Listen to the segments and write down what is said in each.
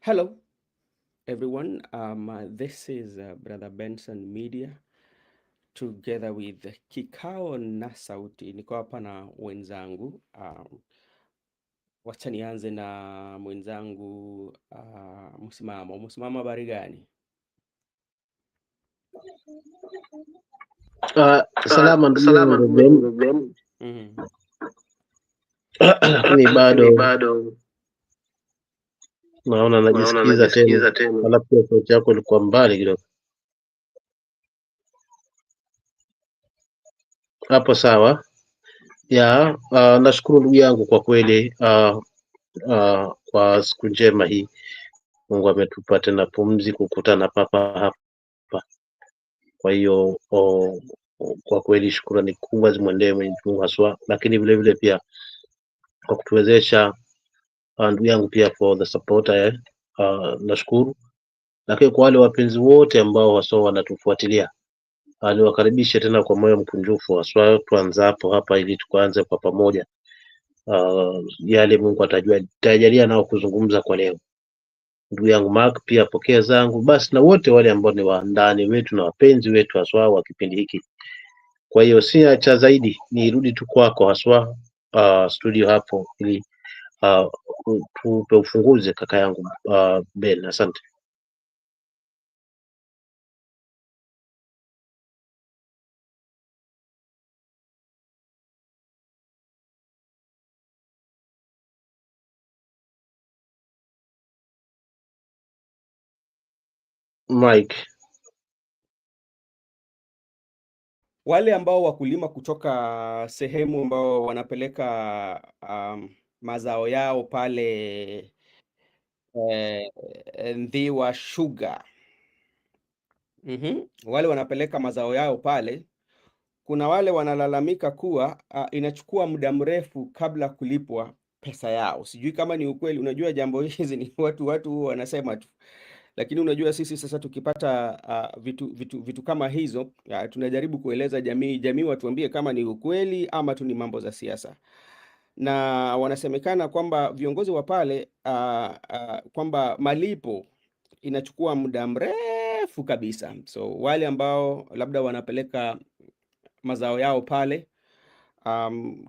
Hello, everyone. This is Brother Benson Media together with Kikao na Sauti. Niko hapa na wenzangu. Wacha nianze na mwenzangu Msimamo. Msimamo, habari gani? Salama ndugu yangu Ruben, Mhm. lakini bado naona najisikiza tena, alafu pia sauti yako ilikuwa mbali kidogo. Hapo sawa ya. Nashukuru ndugu yangu kwa kweli, kwa siku njema hii. Mungu ametupa tena pumzi kukutana papa hapa. Kwa hiyo kwa kweli shukrani kubwa zimwendee Mwenyezi Mungu haswa, lakini vile vile pia kwa kutuwezesha ndugu yangu pia for the support nashukuru. Lakini kwa wale wapenzi wote ambao haswa wanatufuatilia, niwakaribishe tena kwa moyo mkunjufu, haswa tuanze hapo hapa ili tuanze kwa pamoja yale Mungu atajalia nao kuzungumza kwa leo. Ndugu yangu Mark pia pokea zangu, basi na wote wale ambao ni waandani wetu na wapenzi wetu haswa wa kipindi hiki. Kwa hiyo si cha zaidi, nirudi tu kwako haswa studio hapo ili tupe ufunguzi kaka yangu Ben. Asante. Mike. Wale ambao wakulima kutoka sehemu ambao wanapeleka mazao yao pale Ndhiwa Sugar. Wale wanapeleka mazao yao pale, kuna wale wanalalamika kuwa inachukua muda mrefu kabla kulipwa pesa yao. Sijui kama ni ukweli. Unajua jambo hizi ni watu wanasema tu, lakini unajua sisi sasa tukipata vitu kama hizo tunajaribu kueleza jamii watuambie kama ni ukweli ama tu ni mambo za siasa. Na wanasemekana kwamba viongozi wa pale kwamba malipo inachukua muda mrefu kabisa. So wale ambao labda wanapeleka mazao yao pale,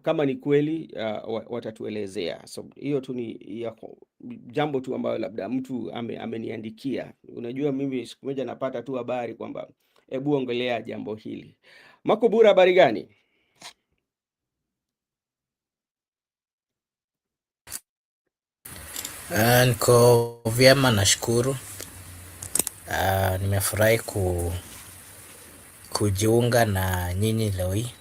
kama ni kweli watatuelezea. So hiyo tu ni jambo tu ambayo labda mtu ameniandikia. Unajua mimi siku moja napata tu habari kwamba hebu ongelea jambo hili. Makubura, habari gani? Niko vyema, nashukuru. Nimefurahi kujiunga na nyinyi leo hii,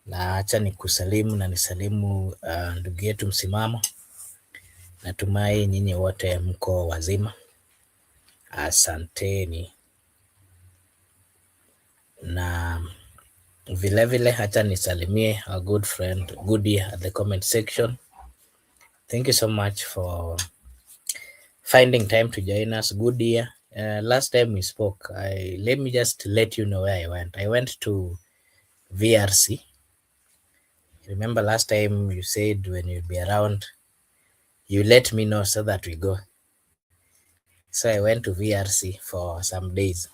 na acha nikusalimu na nisalimu ndugu yetu Msimamo. Natumai nyinyi wote mko wazima, asanteni. Na vile acha nisalimie our good friend Goody at the comment section. Thank you so much for finding time to join us. Good year. Last time we spoke, let me just let you know where I went. I went to VRC. Remember last time you said when you'll be around, you let me know so that we go. So I went to VRC for some days.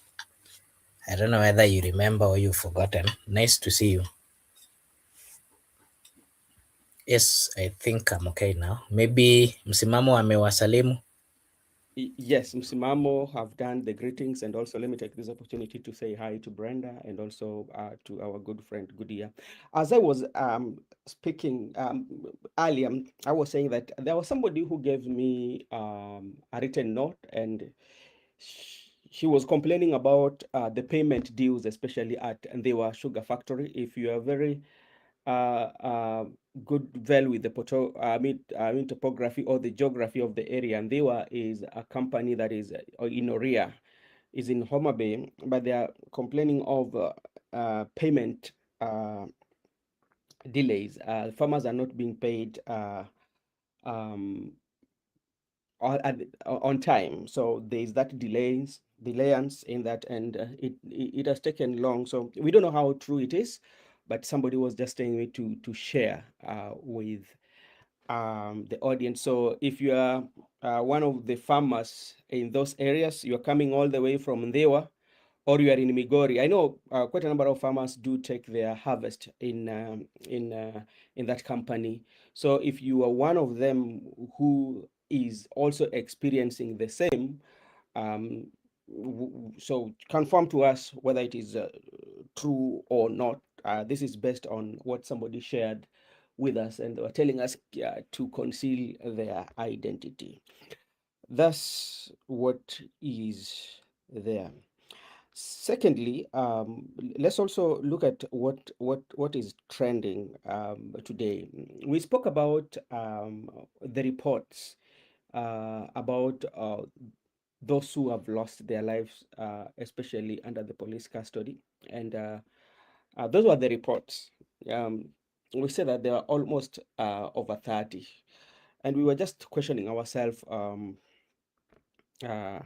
I don't know whether you remember or you've forgotten. Nice to see you. Yes, I think I'm okay now. Maybe Msimamo amewasalimu. Yes, Msimamo have done the greetings, and also let me take this opportunity to say hi to Brenda and also to our good friend Goodia. As I was speaking earlier, I was saying that there was somebody who gave me a written note, and she was complaining about the payment dues, especially at Ndewa Sugar Factory. If you are very good well with the topography or the geography of the area, Ndewa is a company that is in Oria, is in Homa Bay, but they are complaining of payment delays. Farmers are not being paid um, on time, so there is that delayance in that, and it has taken long. So we don't know how true it is, but somebody was just telling me to share with the audience. So if you are one of the farmers in those areas, you're coming all the way from Ndewa, or you are in Migori. I know quite a number of farmers do take their harvest in that company. So if you are one of them who is also experiencing the same, um, so confirm to us whether it is true or not. This is based on what somebody shared with us, and they were telling us to conceal their identity. That's what is there. Secondly, let's also look at what is trending today. We spoke about the reports about those who have lost their lives, especially under the police custody, and those were the reports. We said that there are almost over 30, and we were just questioning ourselves. Uh,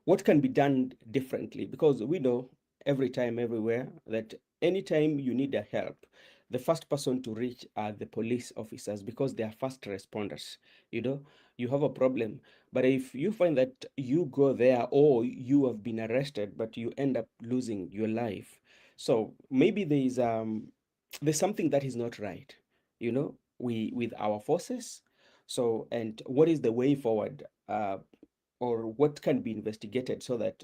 what can be done differently, because we know every time, everywhere, that anytime you need a help, the first person to reach are the police officers, because they are first responders. You have a problem, but if you find that you go there, or you have been arrested but you end up losing your life, so maybe there's something that is not right, we with our forces. So, and what is the way forward, or what can be investigated, so that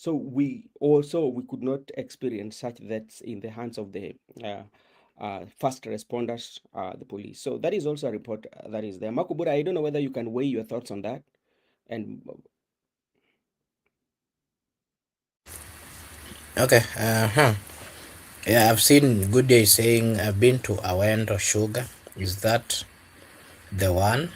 we could not experience such deaths in the hands of the first responders, the police. So that is also a report that is there. Makubura, I don't know whether you can weigh your thoughts on that. And Okay. Yeah, I've seen Good Day saying I've been to Awendo Sugar. Is that the one?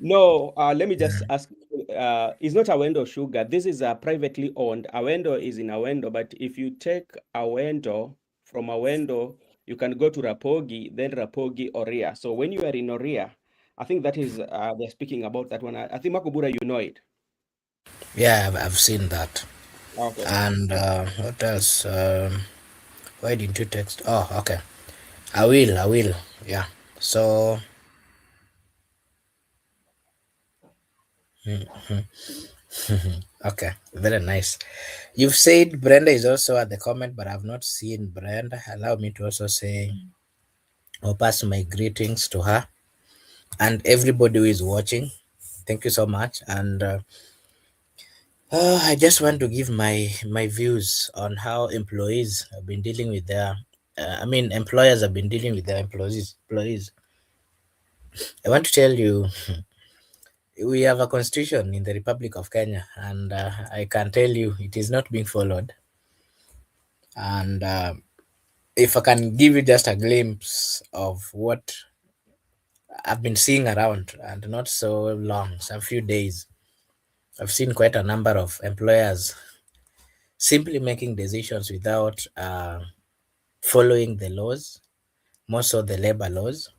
no, let me just ask. It's not Awendo Sugar. This is privately owned. Awendo is in Awendo, but if you take Awendo from Awendo, you can go to Rapogi, then Rapogi Oria. So when you are in Oria, I think that is they're speaking about that one. I think Makubura, you know it. Yeah, I've seen that. Okay. And what else? Why didn't you text? Oh, okay. I will. I will. Yeah. So, okay. Very nice. You've said Brenda is also at the comment, but I've not seen Brenda. Allow me to also say or pass my greetings to her and everybody who is watching. Thank you so much. And I just want to give my views on how employees have been dealing with their. Employers have been dealing with their employees. Employees. I want to tell you, we have a constitution in the Republic of Kenya, and I can tell you it is not being followed. And if I can give you just a glimpse of what I've been seeing around, and not so long, some few days, I've seen quite a number of employers simply making decisions without following the laws, more so the labor laws.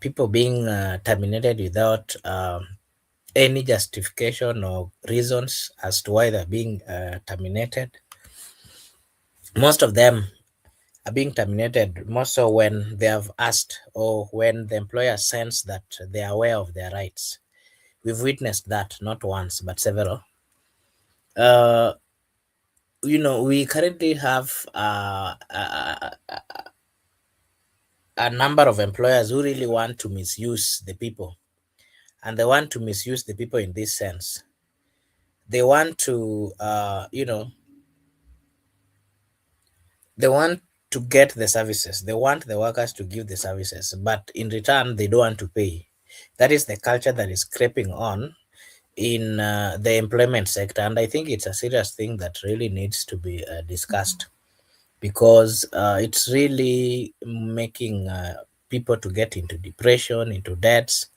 People being terminated without any justification or reasons as to why they're being terminated. Most of them are being terminated more so when they have asked or when the employer sends that they are aware of their rights. We've witnessed that not once but several. Uh, we currently have a number of employers who really want to misuse the people, and they want to misuse the people in this sense. They want to, they want to get the services. They want the workers to give the services, but in return, they don't want to pay. That is the culture that is creeping on in the employment sector, and I think it's a serious thing that really needs to be discussed, because it's really making people to get into depression, into debts,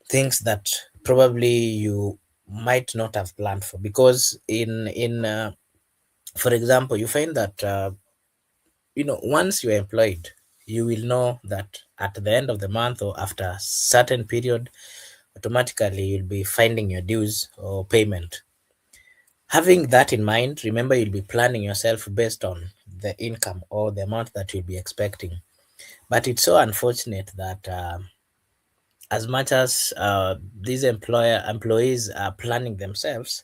things that probably you might not have planned for. Because for example, you find that once you're employed, you will know that at the end of the month or after a certain period, automatically you'll be finding your dues or payment. Having that in mind, remember you'll be planning yourself based on the income or the amount that you'll be expecting. But it's so unfortunate that as much as these employees are planning themselves,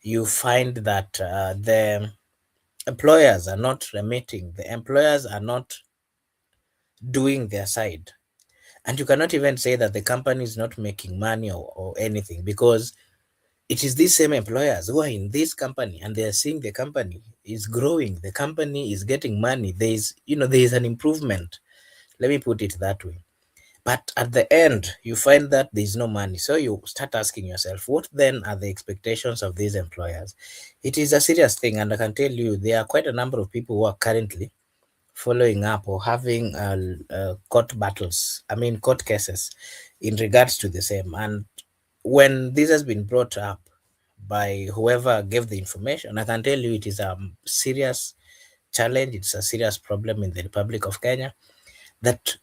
you find that the employers are not remitting, the employers are not doing their side. And you cannot even say that the company is not making money or anything, because it is these same employers who are in this company and they are seeing the company is growing, the company is getting money, there is, there is an improvement. Let me put it that way. But at the end, you find that there is no money. So you start asking yourself, what then are the expectations of these employers? It is a serious thing. And I can tell you, there are quite a number of people who are currently following up or having court battles, I mean, court cases in regards to the same. And when this has been brought up by whoever gave the information, I can tell you it is a serious challenge, it's a serious problem in the Republic of Kenya that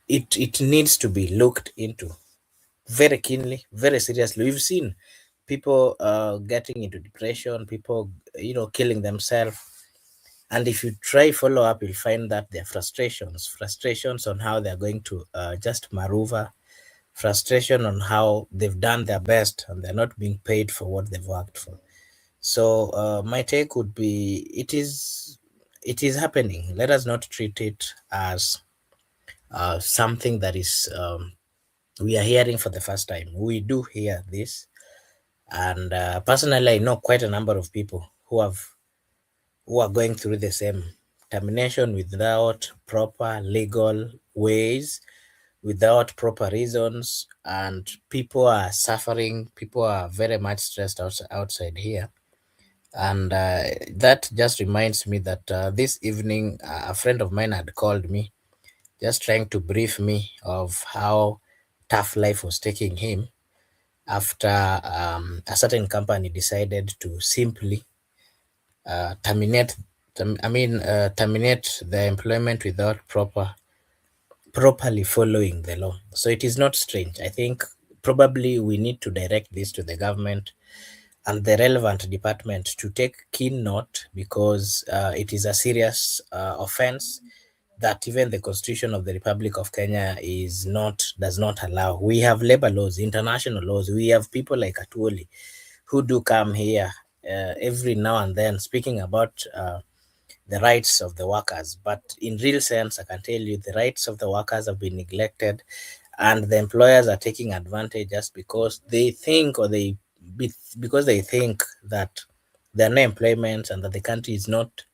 it needs to be looked into very keenly, very seriously. We've seen people getting into depression, people, killing themselves. And if you try follow up, you'll find that there are frustrations on how they're going to just maruva, frustration on how they've done their best and they're not being paid for what they've worked for. So my take would be, it is happening. Let us not treat it as something that is we are hearing for the first time. We do hear this, and personally, I know quite a number of people who are going through the same termination without proper legal ways, without proper reasons, and people are suffering. People are very much stressed outside here. And that just reminds me that this evening, a friend of mine had called me, just trying to brief me of how tough life was taking him after a certain company decided to simply terminate the employment without properly following the law. So it is not strange. I think probably we need to direct this to the government and the relevant department to take keen note, because it is a serious offense that even the Constitution of the Republic of Kenya does not allow. We have labor laws, international laws. We have people like Atuoli who do come here every now and then speaking about the rights of the workers. But in real sense, I can tell you the rights of the workers have been neglected, and the employers are taking advantage just because they think, because they think that there are no employment and that the country is not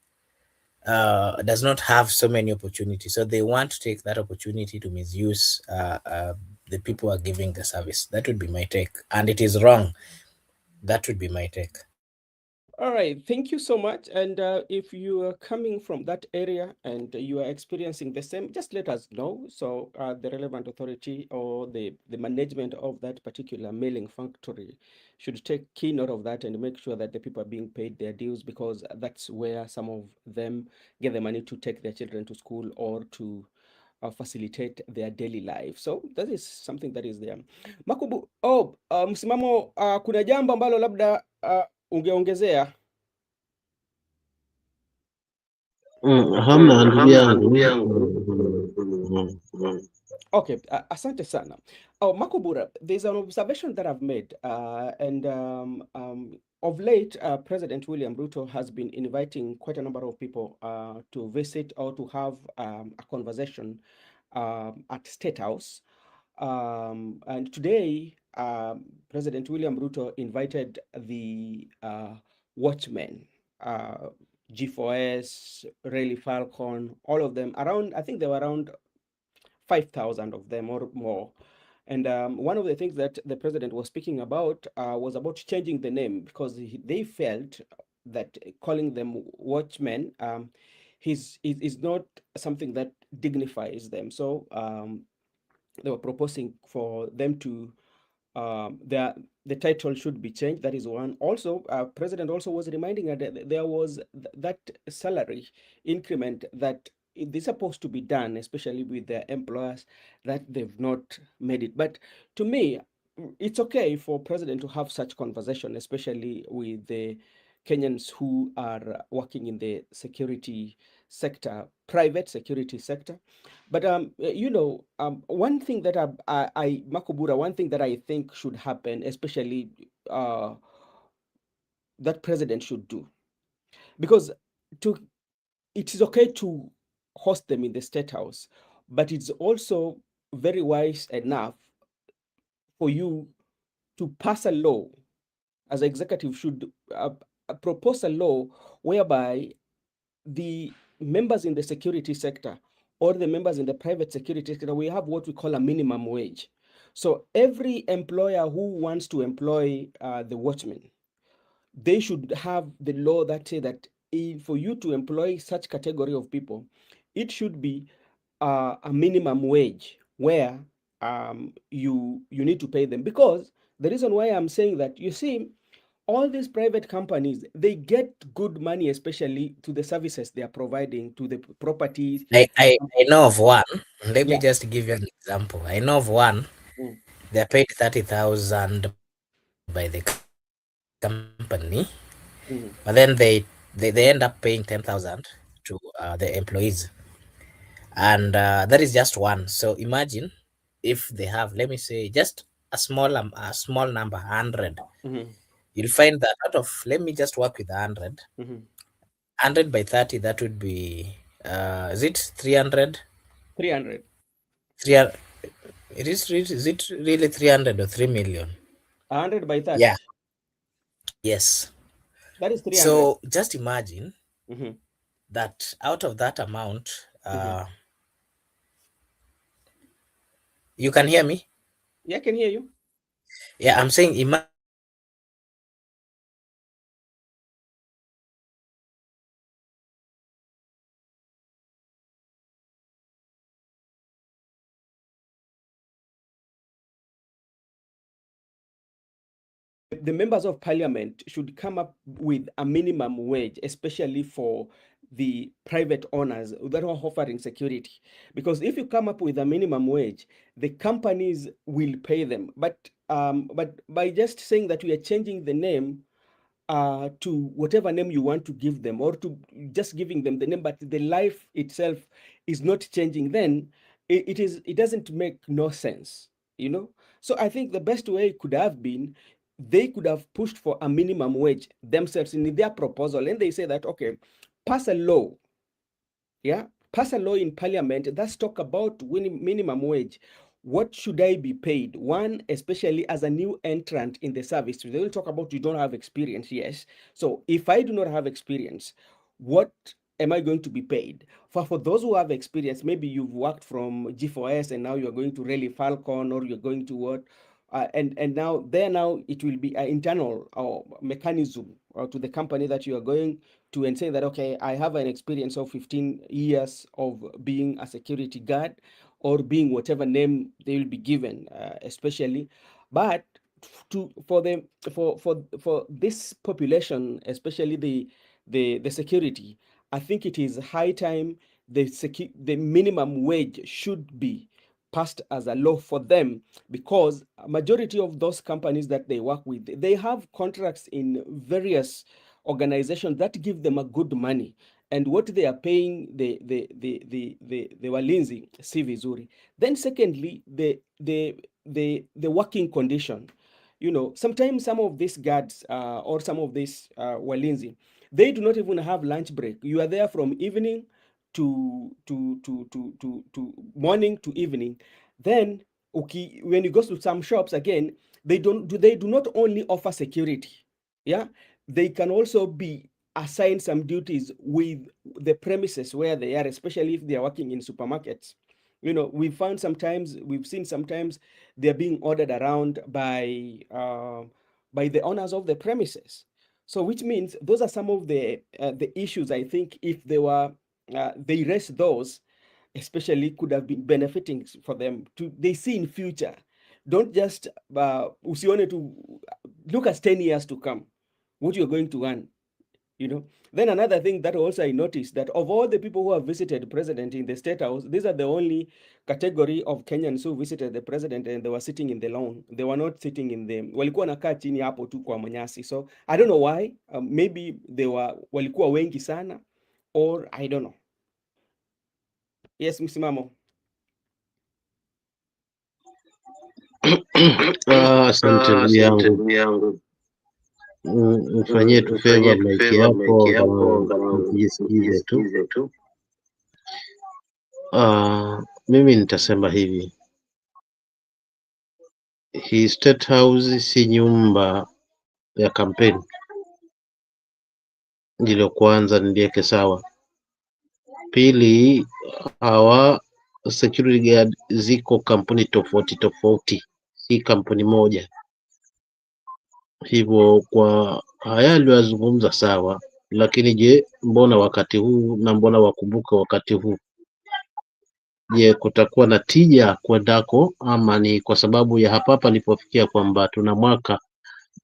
does not have so many opportunities. So they want to take that opportunity to misuse the people who are giving the service. That would be my take, and it is wrong. That would be my take. All right, thank you so much. And if you are coming from that area and you are experiencing the same, just let us know. So the relevant authority or the management of that particular mailing factory should take key note of that and make sure that the people are being paid their dues, because that's where some of them get the money to take their children to school or to facilitate their daily life. So that is something that is there. Makubu, msimamo, kuna jambo ambalo labda ungeongezea? Hamna ndugu Hamna yangu. ndugu yangu. Okay, asante sana. Oh, Makubura, there's an observation that I've made, and of late, President William Ruto has been inviting quite a number of people to visit or to have a conversation at State House. And today, President William Ruto invited the watchmen, G4S, Raleigh Falcon, all of them around. I think there were around 5,000 of them or more. And one of the things that the president was speaking about was about changing the name, because they felt that calling them watchmen is not something that dignifies them. So they were proposing for them to the title should be changed. That is one. Also, president also was reminding that there was that salary increment that it is supposed to be done, especially with their employers, that they've not made it. But to me, it's okay for president to have such conversation, especially with the Kenyans who are working in the security sector, private security sector. But one thing that Makobura, one thing that I think should happen, especially that president should do, because to it is okay to host them in the State House, but it's also very wise enough for you to pass a law, as executive should propose a law whereby the members in the security sector or the members in the private security sector, we have what we call a minimum wage. So every employer who wants to employ the watchmen, they should have the law that say that for you to employ such category of people, it should be a minimum wage where you need to pay them. Because the reason why I'm saying that, you see, all these private companies, they get good money, especially to the services they are providing, to the properties. I know of one. Let me Yeah. just give you an example. I know of one. Mm, They're paid 30,000 by the company, but then mm, they end up paying 10,000 to the employees, and that is just one. So imagine if they have, let me say, just a small number, 100. mhm, You'll find that out of, let me just work with 100. mhm. 100 by 30, that would be, is it 300? 300. 300. Is it really 300 or 3 million? 100 by 30. Yeah. Yes. That is 300. So just imagine Mhm, that out of that amount, mhm. you can hear me? Yeah, I can hear you. Yeah, I'm saying imagine out of that amount, The members of parliament should come up with a minimum wage, especially for the private owners that are offering security. Because if you come up with a minimum wage, the companies will pay them. But by just saying that we are changing the name to whatever name you want to give them, or to just giving them the name, but the life itself is not changing, then it doesn't make no sense, you know. So I think the best way could have been, they could have pushed for a minimum wage themselves in their proposal, and they say that, okay, pass a law, yeah, pass a law in parliament that's talk about minimum wage. What should I be paid? One, especially as a new entrant in the service, they will talk about you don't have experience. Yes. So if I do not have experience, what am I going to be paid? For those who have experience, maybe you've worked from G4S and now you're going to Rally Falcon, or you're going to what? And now it will be an internal mechanism to the company that you are going to, and say that, okay, I have an experience of 15 years of being a security guard, or being whatever name they will be given, especially. But to for the for this population, especially the security, I think it is high time the minimum wage should be passed as a law for them, because a majority of those companies that they work with, they have contracts in various organizations that give them a good money, and what they are paying the walinzi si vizuri. Then secondly, the working condition. You know, sometimes some of these guards or some of these walinzi, they do not even have lunch break. You are there from evening to morning to evening. Then when you go to some shops again, they do not only offer security, yeah, they can also be assigned some duties with the premises where they are, especially if they are working in supermarkets. You know, we've seen sometimes they're being ordered around by the owners of the premises. So which means those are some of the issues, I think, if they raise those, especially, could have been benefiting for them to, they see in future. Don't just usione to look at 10 years to come what you're going to earn, you know. Then another thing that also I noticed, that of all the people who have visited the president in the State House, these are the only category of Kenyans who visited the president and they were sitting in the lawn. They were not sitting in the, walikuwa nakaa chini hapo tu kwa manyasi. So I don't know why. Maybe they were walikuwa wengi sana, or I don't know. Yes, msimamo. Asante ndugu Asante yangu. ndugu yangu. Mfanyie tu favor Mfanyie tu mic favor yako mic yako angalau angalau msijisikize tu. msijisikize tu. Mimi nitasema hivi, hii State House si nyumba ya kampeni. Ndilo kwanza niliweke sawa. Pili, hawa security guard ziko kampuni tofauti tofauti, si kampuni moja. Hivyo kwa haya aliyozungumza sawa, lakini je, mbona wakati huu na mbona wakumbuka wakati huu? Je, kutakuwa na tija kwendako, ama ni kwa sababu ya hapa palipofikia kwamba tuna mwaka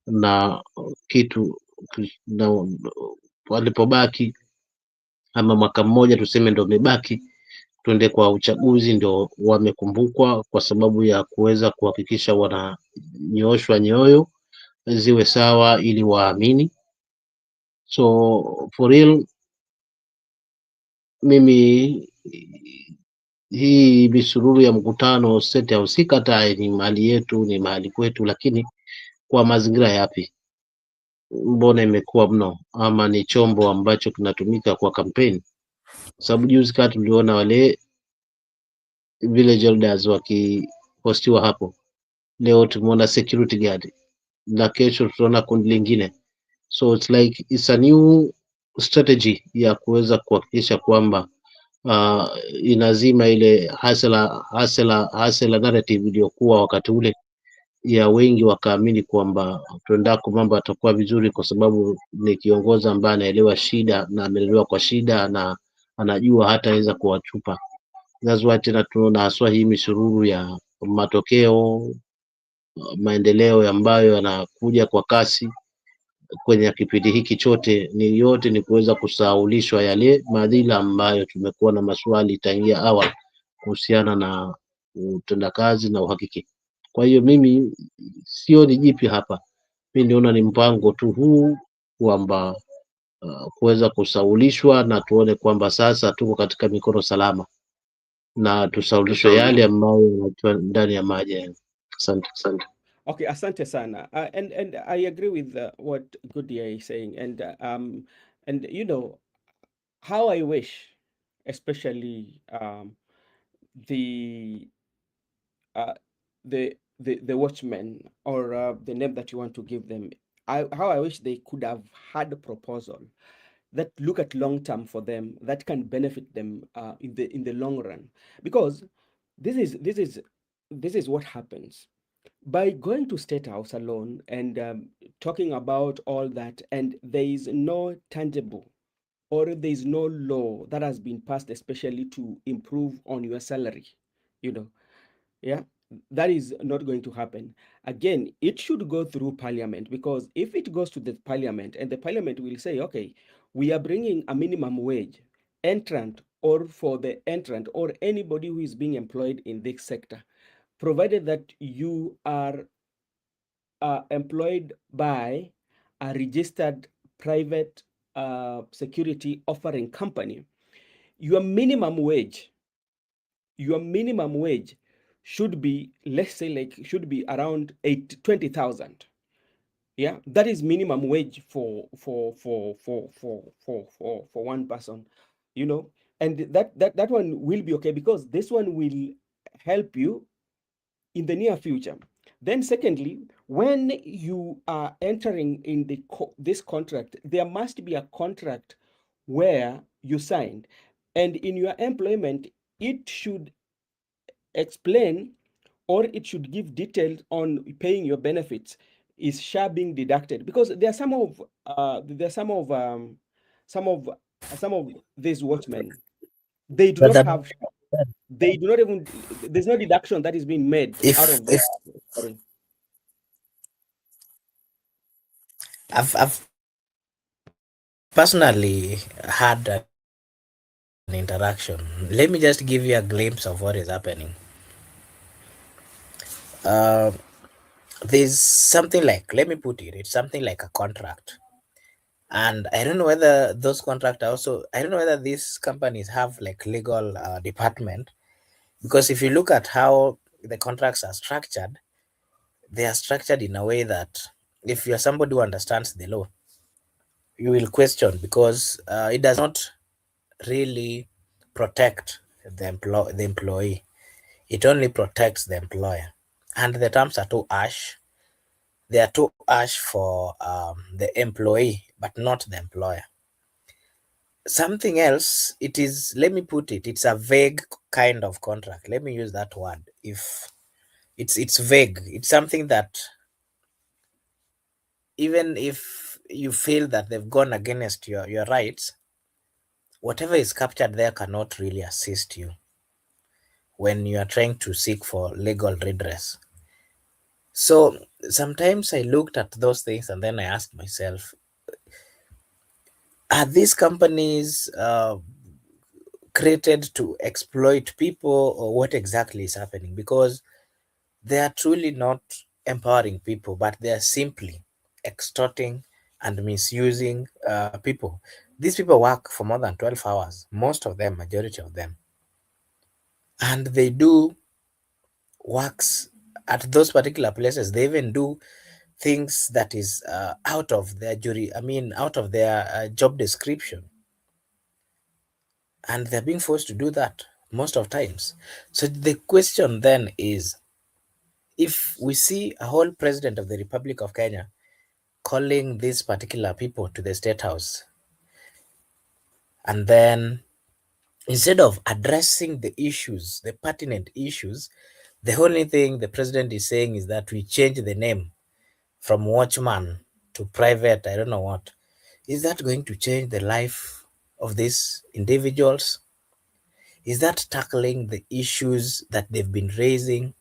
na kitu na walipobaki, ama mwaka mmoja tuseme ndio umebaki twende kwa uchaguzi, ndio wamekumbukwa kwa sababu ya kuweza kuhakikisha wananyooshwa nyoyo ziwe sawa ili waamini. So for real, mimi hii misururu ya mkutano State House sikatai, ni mali yetu, ni mahali kwetu, lakini kwa mazingira yapi? Mbona imekuwa mno, ama ni chombo ambacho kinatumika kwa kampeni? Sababu juzi kati tuliona wale village elders wakipostiwa hapo, leo tumeona security guard na kesho tutaona kundi lingine. So it's like it's a new strategy ya kuweza kuhakikisha kwamba inazima ile hasela narrative iliyokuwa wakati ule ya wengi wakaamini kwamba tuendako mambo yatakuwa vizuri, kwa sababu ni kiongozi ambaye anaelewa shida na amelelewa kwa shida na anajua hataweza kuwachupa. That's why tena tunaona haswa hii misururu ya matokeo, maendeleo ambayo yanakuja kwa kasi kwenye kipindi hiki chote, ni kuweza kusahaulishwa yale madhila ambayo tumekuwa na maswali tangia awali kuhusiana na utendakazi na uhakiki. Kwa hiyo mimi sioni jipi hapa, mimi niona ni mpango tu huu kwamba kuweza kusaulishwa na tuone kwamba sasa tuko katika mikono salama na tusaulishwe yale ambayo yanatoa ndani ya maji. Asante. Okay, asante sana. And I agree with what Goodyear is saying. And you know how I wish, especially the uh, the watchmen, or the name that you want to give them. How I wish they could have had a proposal that look at long term for them, that can benefit them in the long run, because this is this is this is what happens by going to State House alone and talking about all that, and there is no tangible, or there is no law that has been passed especially to improve on your salary, you know. Yeah, that is not going to happen. Again, it should go through parliament, because if it goes to the parliament and the parliament will say, okay, we are bringing a minimum wage entrant, or for the entrant or anybody who is being employed in this sector, provided that you are employed by a registered private security offering company, your minimum wage your minimum wage should be, let's say, like, should be around 20,000. Yeah, that is minimum wage for one person, you know. And that one will be okay, because this one will help you in the near future. Then secondly, when you are entering in this contract, there must be a contract where you signed, and in your employment it should explain, or it should give details on paying your benefits. Is SHA being deducted? Because there are some of some of these watchmen, they do not Brother, have SHA. They do not even, there's no deduction that is being made out if of their. Sorry. I've personally had an interaction. Let me just give you a glimpse of what is happening. Uh, there's something like, let me put it, it's something like a contract. And I don't know whether those contractors also, I don't know whether these companies have like legal department, because if you look at how the contracts are structured, they are structured in a way that if you're somebody who understands the law, you will question, because it does not really protect the employee. It only protects the employer, and the terms are too harsh. They are too harsh for the employee, but not the employer. Something else, it is, let me put it, it's a vague kind of contract. Let me use that word. If it's vague, it's something that even if you feel that they've gone against your rights, whatever is captured there cannot really assist you when you are trying to seek for legal redress. So sometimes I looked at those things and then I asked myself, are these companies created to exploit people, or what exactly is happening? Because they are truly not empowering people, but they are simply extorting and misusing people. These people work for more than 12 hours, most of them, majority of them, and they do works at those particular places. They even do things that is out of their out of their job description, and they're being forced to do that most of times. So the question then is, if we see a whole president of the Republic of Kenya calling these particular people to the state house, and then instead of addressing the issues, the pertinent issues, the only thing the president is saying is that we change the name from watchman to private, I don't know what. Is that going to change the life of these individuals? Is that tackling the issues that they've been raising?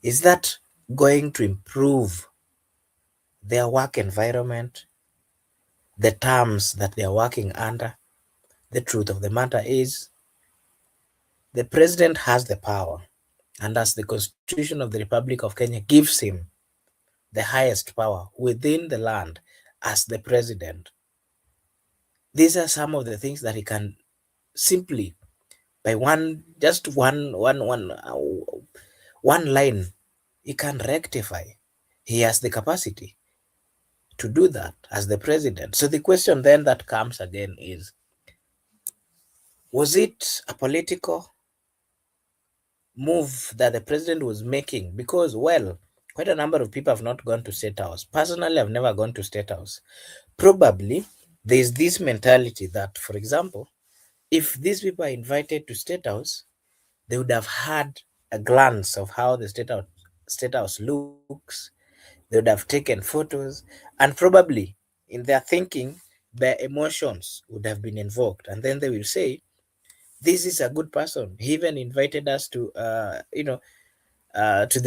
Is that going to improve their work environment, the terms that they are working under? The truth of the matter is, the president has the power, and as the Constitution of the Republic of Kenya gives him the highest power within the land as the president, these are some of the things that he can simply, by one line, he can rectify. He has the capacity to do that as the president. So the question then that comes again is, was it a political move that the president was making? Because, well, quite a number of people have not gone to state house. Personally, I've never gone to state house. Probably there's this mentality that, for example, if these people are invited to state house, they would have had a glance of how the state house looks. They would have taken photos, and probably in their thinking, their emotions would have been invoked, and then they will say, "This is a good person. He even invited us to the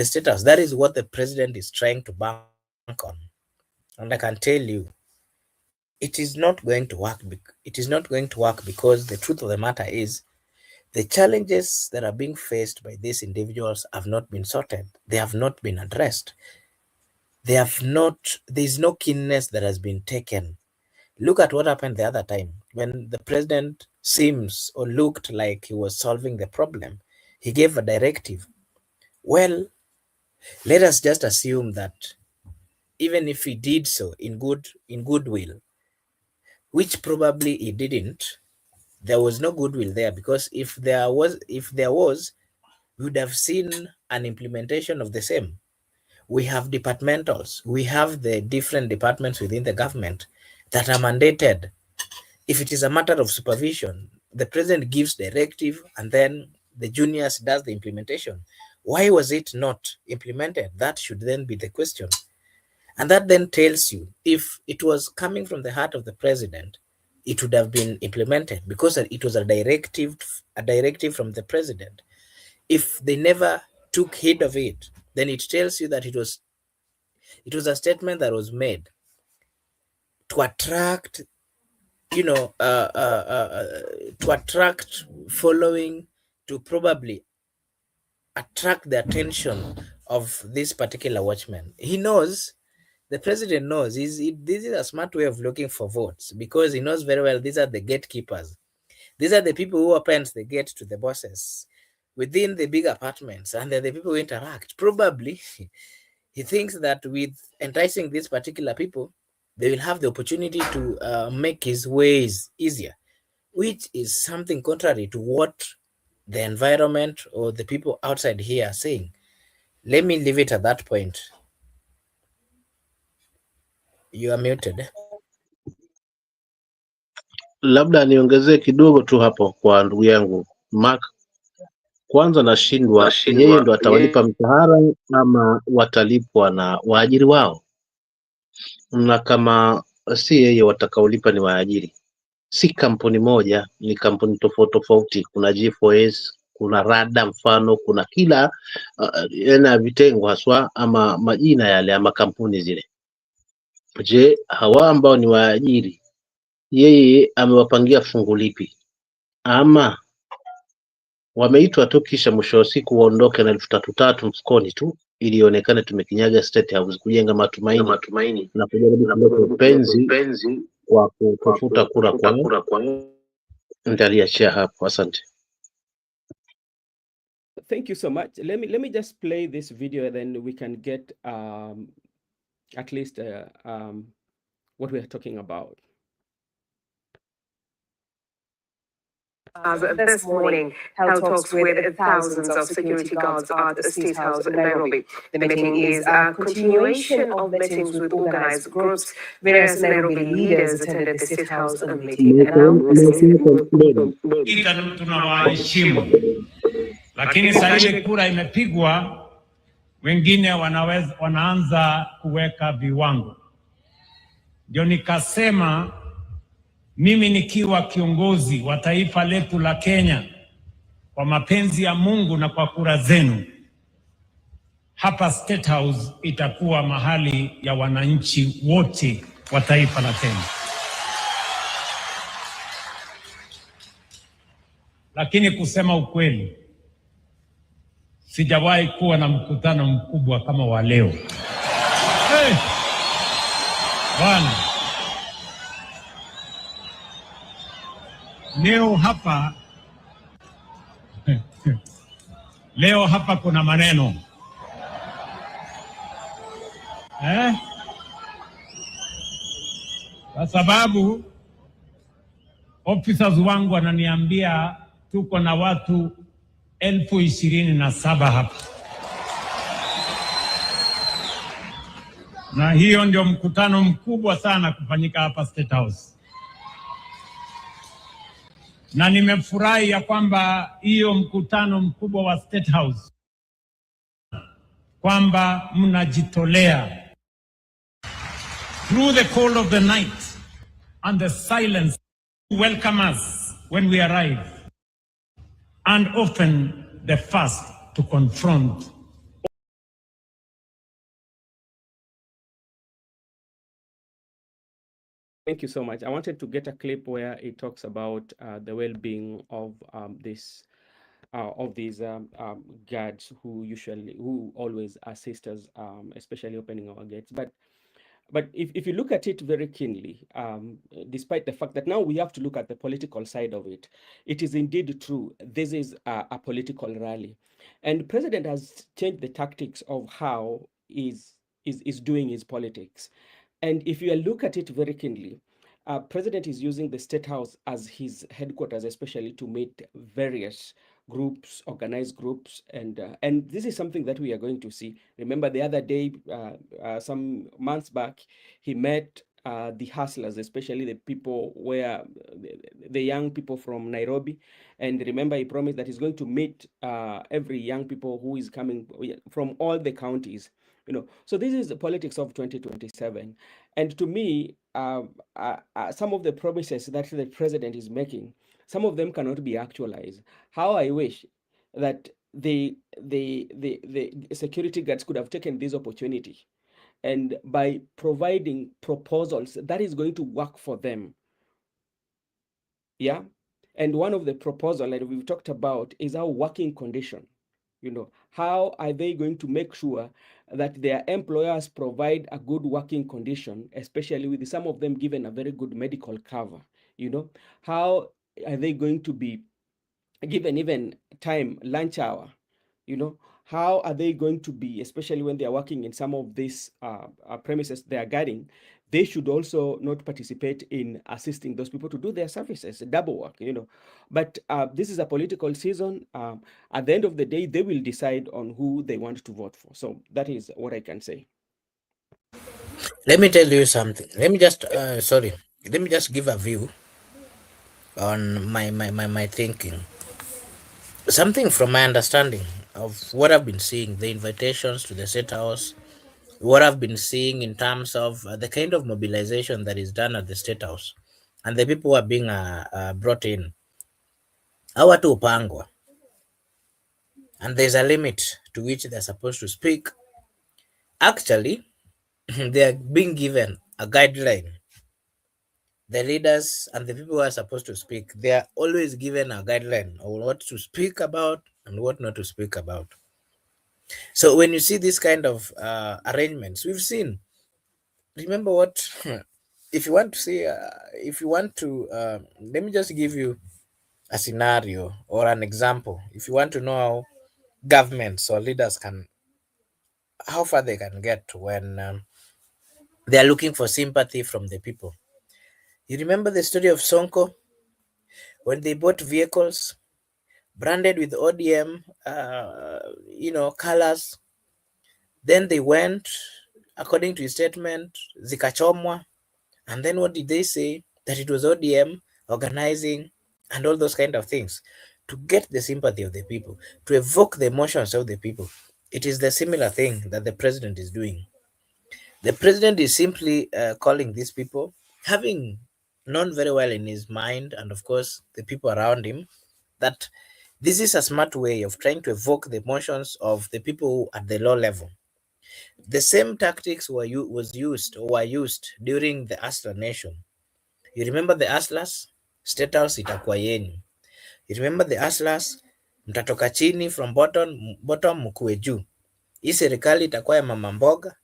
state house." That is what the president is trying to bank on, and I can tell you, it is not going to work. It is not going to work, because the truth of the matter is, the challenges that are being faced by these individuals have not been sorted. They have not been addressed. There's no keenness that has been taken. Look at what happened the other time when the president seems or looked like he was solving the problem. He gave a directive. Well, let us just assume that even if he did so in goodwill, which probably he didn't, there was no goodwill there, because if there was, we would have seen an implementation of the same. We have departmentals, we have the different departments within the government that are mandated. If it is a matter of supervision, the president gives directive and then the juniors does the implementation. Why was it not implemented? That should then be the question. And that then tells you, if it was coming from the heart of the president, it would have been implemented, because it was a directive from the president. If they never took heed of it, then it tells you that it was a statement that was made to attract, to attract following, to probably attract the attention of this particular watchman. He knows The president knows this is a smart way of looking for votes, because he knows very well these are the gatekeepers. These are the people who opens the gate to the bosses within the big apartments, and they're the people who interact. Probably he thinks that with enticing these particular people, they will have the opportunity to make his ways easier, which is something contrary to what the environment or the people outside here are saying. Let me leave it at that point. You are muted. Labda niongezee kidogo tu hapo kwa ndugu yangu Mark. Kwanza nashindwa yeye ndo atawalipa mshahara ama watalipwa na waajiri wao, na kama si yeye watakaolipa ni waajiri, si kampuni moja, ni kampuni tofauti tofauti. Kuna G4S, kuna Rada, mfano kuna kila yana vitengo haswa ama majina yale ama kampuni zile. Je, hawa ambao ni waajiri yeye amewapangia fungu lipi, ama wameitwa tu kisha mwisho wa siku waondoke na 3,300 mfukoni tu ili ionekane tumekinyaga State House, kujenga matumaini na kujaribu kuleta upenzi wa kutafuta kura kwao? Ndaliachia hapo, asante. Thank you so much. Let me just play this video, then we can get at least what we are talking about. This morning held talks with thousands of security guards at the State House in Nairobi. The meeting is a continuation of meetings with organized groups. Various Nairobi leaders attended the State House and later announced. Tunawaheshimu, lakini saa ile kura imepigwa, wengine wanaanza kuweka viwango. Ndio nikasema mimi nikiwa kiongozi wa taifa letu la Kenya, kwa mapenzi ya Mungu na kwa kura zenu, hapa State House itakuwa mahali ya wananchi wote wa taifa la Kenya. Lakini kusema ukweli, sijawahi kuwa na mkutano mkubwa kama wa leo. Hey! Bwana, leo hapa kuna maneno kwa sababu officers wangu wananiambia tuko na watu 27,000 hapa, na hiyo ndio mkutano mkubwa sana kufanyika hapa State House. Na nimefurahi ya kwamba hiyo mkutano mkubwa wa State House, kwamba mnajitolea through the cold of the night and the silence to welcome us when we arrive, and often the first to confront. Thank you so much. I wanted to get a clip where it talks about the well-being of these guards who always assist us, especially opening our gates. But if you look at it very keenly, despite the fact that now we have to look at the political side of it, it is indeed true. This is a political rally, and the president has changed the tactics of how is doing his politics. And if you look at it very keenly, president is using the State House as his headquarters, especially to meet various groups, organized groups, and this is something that we are going to see. Remember the other day, some months back, he met the hustlers, especially the people where the young people from Nairobi. And remember, he promised that he's going to meet every young people who is coming from all the counties. So this is the politics of 2027. And to me, some of the promises that the president is making, some of them cannot be actualized. How I wish that the security guards could have taken this opportunity, and by providing proposals that is going to work for them. Yeah. And one of the proposals that we've talked about is our working condition. You know, how are they going to make sure that their employers provide a good working condition, especially with some of them given a very good medical cover? You know, how are they going to be given even time, lunch hour? You know, how are they going to be, especially when they are working in some of these premises they are guarding? They should also not participate in assisting those people to do their services, double work, you know. But this is a political season. At the end of the day, they will decide on who they want to vote for. So that is what I can say. Let me tell you something. Let me just sorry. Let me just give a view on my thinking. Something from my understanding of what I've been seeing, the invitations to the state house, what I've been seeing in terms of the kind of mobilization that is done at the state house, and the people who are being brought in. Hawa tu upangwa, and there's a limit to which they're supposed to speak. Actually, they are being given a guideline. The leaders and the people who are supposed to speak, they are always given a guideline on what to speak about and what not to speak about. So when you see this kind of arrangements, we've seen. Remember what? If you want to see, if you want to, let me just give you a scenario or an example. If you want to know how governments or leaders can, how far they can get when they are looking for sympathy from the people. You remember the story of Sonko when they bought vehicles branded with ODM, colors. Then they went, according to his statement, zikachomwa. And then what did they say? That it was ODM organizing and all those kind of things to get the sympathy of the people, to evoke the emotions of the people. It is the similar thing that the president is doing. The president is simply calling these people, having known very well in his mind, and of course the people around him, that this is a smart way of trying to evoke the emotions of the people at the low level. The same tactics were used during the Asla Nation. You remember the Aslas? State House itakuwa yenu. You remember the Aslas? Mtatoka chini from bottom mkuwe juu. Hii serikali itakuwa ya mama mboga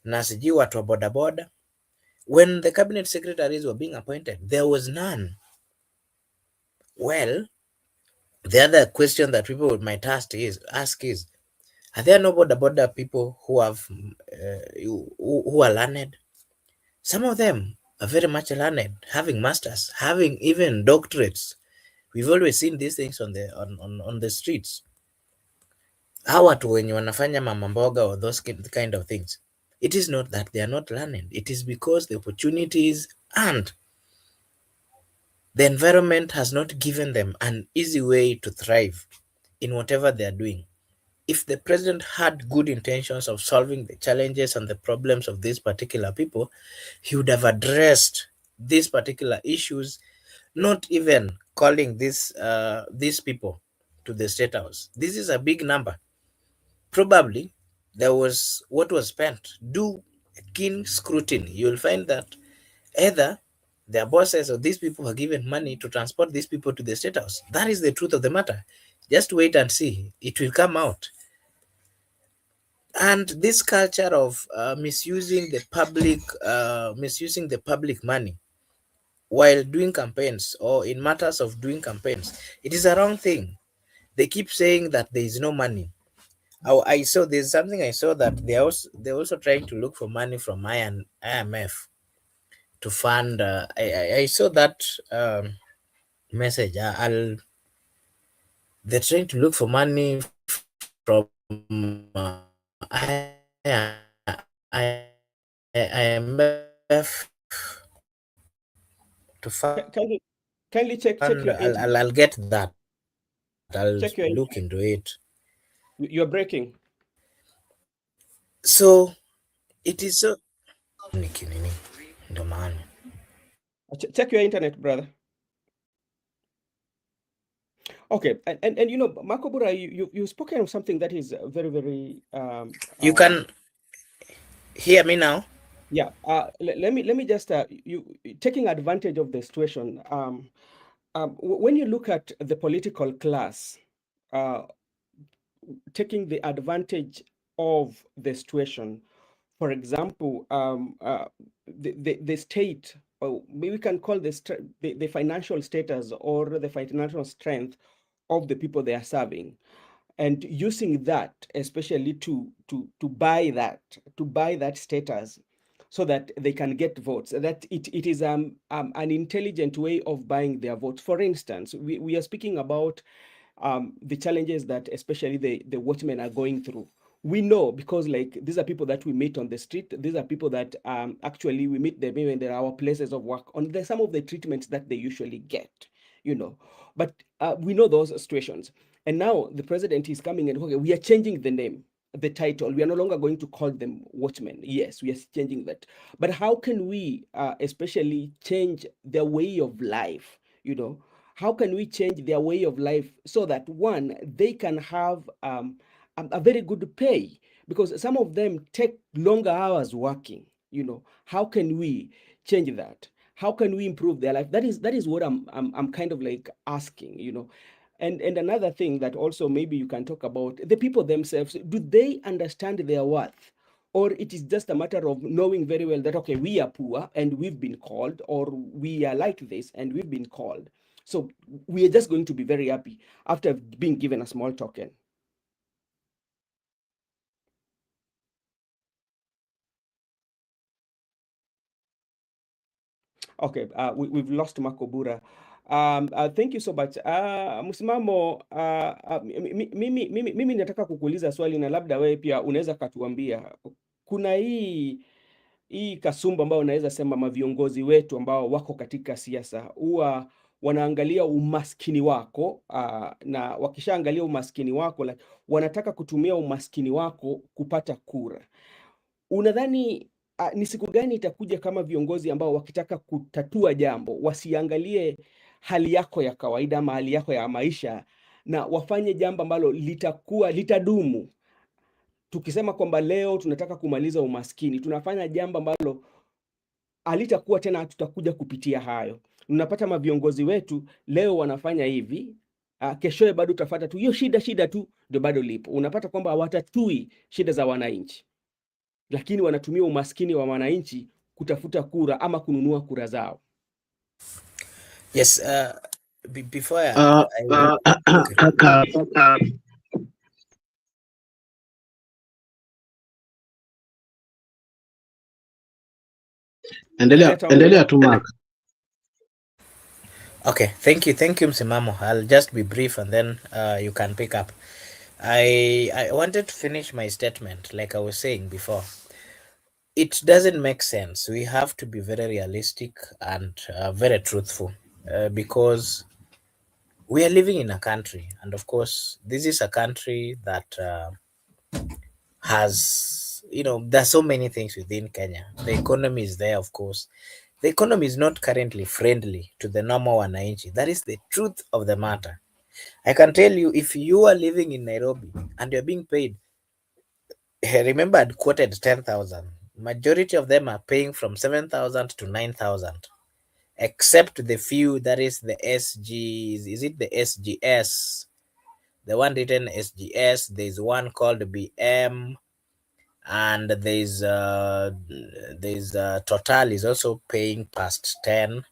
na sijui watu wa bodaboda. When the cabinet secretaries were being appointed, there was none. Well, the other question that people might ask is, are there no boda people who have who are learned? Some of them are very much learned, having masters, having even doctorates. We've always seen these things on the streets. Hawa watu wenye wanafanya mama mboga or those kind of things. It is not that they are not learned. It is because the opportunities and the environment has not given them an easy way to thrive in whatever they are doing. If the president had good intentions of solving the challenges and the problems of these particular people, he would have addressed these particular issues, not even calling these people to the state house. This is a big number. Probably there was what was spent. Do keen scrutiny. You'll find that either their bosses or these people are given money to transport these people to the state house. That is the truth of the matter. Just wait and see. It will come out. And this culture of misusing the public money while doing campaigns or in matters of doing campaigns, it is a wrong thing. They keep saying that there is no money. I saw there's something I saw that they're also trying to look for money from IMF to fund. I saw that message. They're trying to look for money from IMF to fund. Kindly check your internet. I'll get that. I'll Check your look internet. into it. You're breaking. So it is so. Ndo maana. Check your internet, brother. Okay, and you know, Makobura, you've spoken of something that is very, very You can hear me now. yeah. Let me just you taking advantage of the situation. When you look at the political class, taking the advantage of the situation. For example, the state, or maybe we can call the financial status or the financial strength of the people they are serving, and using that especially to buy that status so that they can get votes. That it is an intelligent way of buying their votes. For instance, we are speaking about the challenges that especially the watchmen are going through. We know because like these are people that we meet on the street. These are people that actually we meet them even in our places of work on some of the treatments that they usually get, you know. But we know those situations. And now the president is coming and okay, we are changing the name, the title. We are no longer going to call them watchmen. Yes, we are changing that. But how can we especially change their way of life, you know? How can we change their way of life so that one, they can have a very good pay? Because some of them take longer hours working, you know. How can we change that? How can we improve their life? That is what I'm kind of like asking, you know. And another thing that also maybe you can talk about, the people themselves, do they understand their worth? Or it is just a matter of knowing very well that, okay, we are poor and we've been called, or we are like this and we've been called. So we are just going to be very happy after being given a small token. Okay, we've lost Makobura. Thank you so much. Msimamo, mimi nataka kukuuliza swali na labda wewe pia unaweza katuambia. Kuna hii kasumba ambayo unaweza sema maviongozi wetu ambao wako katika siasa huwa wanaangalia umaskini wako, na wakishaangalia umaskini wako wanataka kutumia umaskini wako kupata kura. Unadhani ni siku gani itakuja kama viongozi ambao wakitaka kutatua jambo wasiangalie hali yako ya kawaida ama hali yako ya maisha, na wafanye jambo ambalo litadumu? Tukisema kwamba leo tunataka kumaliza umaskini, tunafanya jambo ambalo halitakuwa tena, tutakuja kupitia hayo. Unapata maviongozi wetu leo wanafanya hivi, keshoe bado utafuata tu hiyo shida tu ndio bado lipo. Unapata kwamba hawatatui shida za wananchi, lakini wanatumia umaskini wa wananchi kutafuta kura ama kununua kura zao. Yes, before Kaka, endelea tu Mark. Okay, thank you Msimamo. I'll just be brief and then you can pick up. I wanted to finish my statement like I was saying before. It doesn't make sense. We have to be very realistic and very truthful because we are living in a country, and of course this is a country that has, there's so many things within Kenya. The economy is there, of course. The economy is not currently friendly to the normal wananchi. That is the truth of the matter. I can tell you, if you are living in Nairobi and you're being paid, remember I'd quoted 10,000. Majority of them are paying from 7,000 to 9,000, except the few, that is the SGs. Is it the SGS? The one written SGS. There's one called BM, and there's Total is also paying past 10.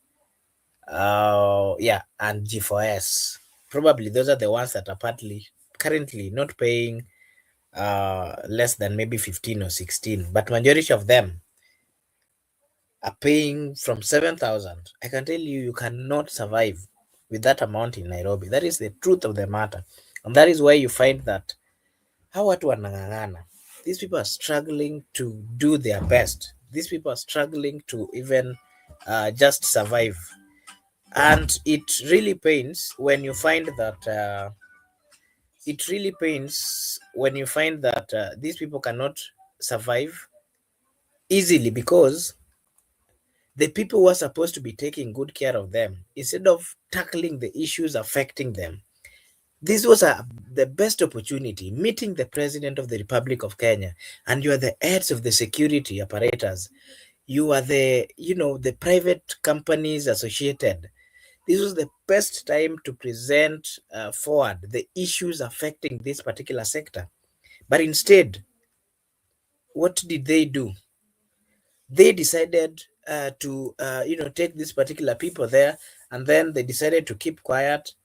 Yeah, and G4S. Probably those are the ones that are currently not paying less than maybe 15 or 16, but majority of them are paying from 7,000. I can tell you, you cannot survive with that amount in Nairobi. That is the truth of the matter, and that is why you find that how watu wanang'ang'ana. These people are struggling to do their best. These people are struggling to even just survive, and it really pains when you find that. These people cannot survive easily because the people who are supposed to be taking good care of them, instead of tackling the issues affecting them, this was the best opportunity, meeting the President of the Republic of Kenya, and you are the heads of the security apparatus. You are the private companies associated. This was the best time to present forward the issues affecting this particular sector. But instead, what did they do? They decided to take these particular people there, and then they decided to keep quiet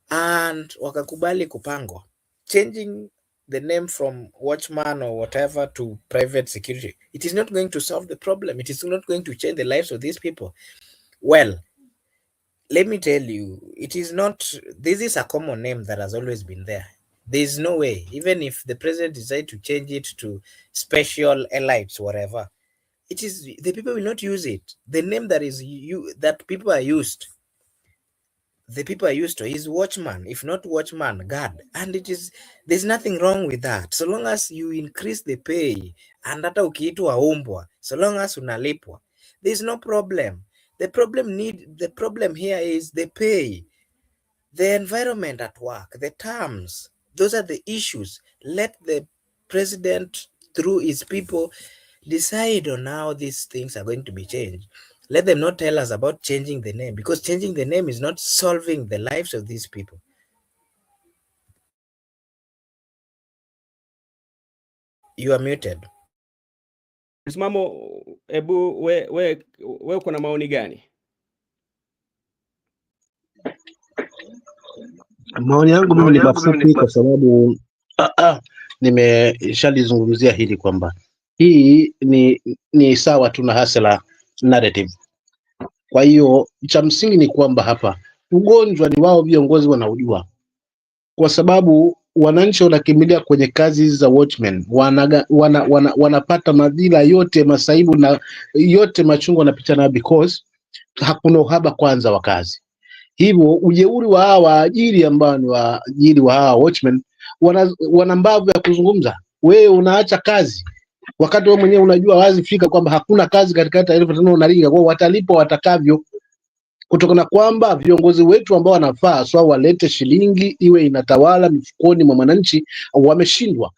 and wakakubali kupangwa. Changing the name from watchman or whatever to private security, it is not going to solve the problem. It is not going to change the lives of these people. Well, let me tell you, it is not, this is a common name that has always been there. There is no way, even if the president decide to change it to special elites, whatever, it is, the people will not use it. The name that is you that people are used, the people are used to is watchman, if not watchman, guard. And it is, there's nothing wrong with that, so long as you increase the pay. And hata ukiitwa umbwa, so long as unalipwa, there's no problem. The problem here is the pay, the environment at work, the terms. Those are the issues. Let the president, through his people, decide on how these things are going to be changed. Let them not tell us about changing the name, because changing the name is not solving the lives of these people. You are muted. Msimamo, hebu we uko na maoni gani? Maoni yangu mimi ni mafupi kwa sababu nimeshalizungumzia hili kwamba hii ni sawa tu na hasela narrative. Kwa hiyo cha msingi ni kwamba hapa ugonjwa ni wao viongozi wanaujua, kwa sababu wananchi wanakimbilia kwenye kazi za watchmen, wanapata madhila yote, masaibu na yote machungu wanapita nayo, because hakuna uhaba kwanza wa kazi. Hivyo ujeuri wa hawa waajiri ambao ni waajiri wa hawa watchmen, wana mbavu ya kuzungumza. Wewe unaacha kazi wakati wewe mwenyewe unajua wazi fika kwamba hakuna kazi katika taifa, tena unaringa kwa watalipwa watakavyo, kutokana kwamba viongozi wetu ambao wanafaa swa walete shilingi iwe inatawala mifukoni mwa mwananchi wameshindwa.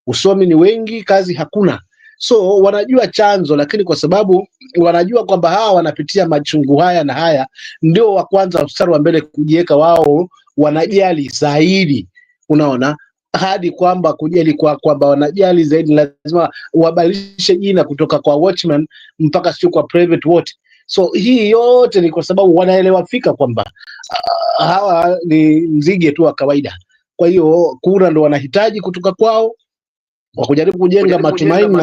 Usomi ni wengi, kazi hakuna. So wanajua chanzo, lakini kwa sababu wanajua kwamba hawa wanapitia machungu haya na haya, ndio wa kwanza mstari wa mbele kujiweka wao, wanajali zaidi. Unaona, hadi kwamba kujali kwamba wanajali zaidi, lazima wabadilishe jina kutoka kwa watchman mpaka sio kwa private wote. So hii yote ni kwa sababu wanaelewa fika kwamba hawa ni nzige tu wa kawaida. Kwa hiyo kura ndo wanahitaji kutoka kwao, wa kujaribu kujenga matumaini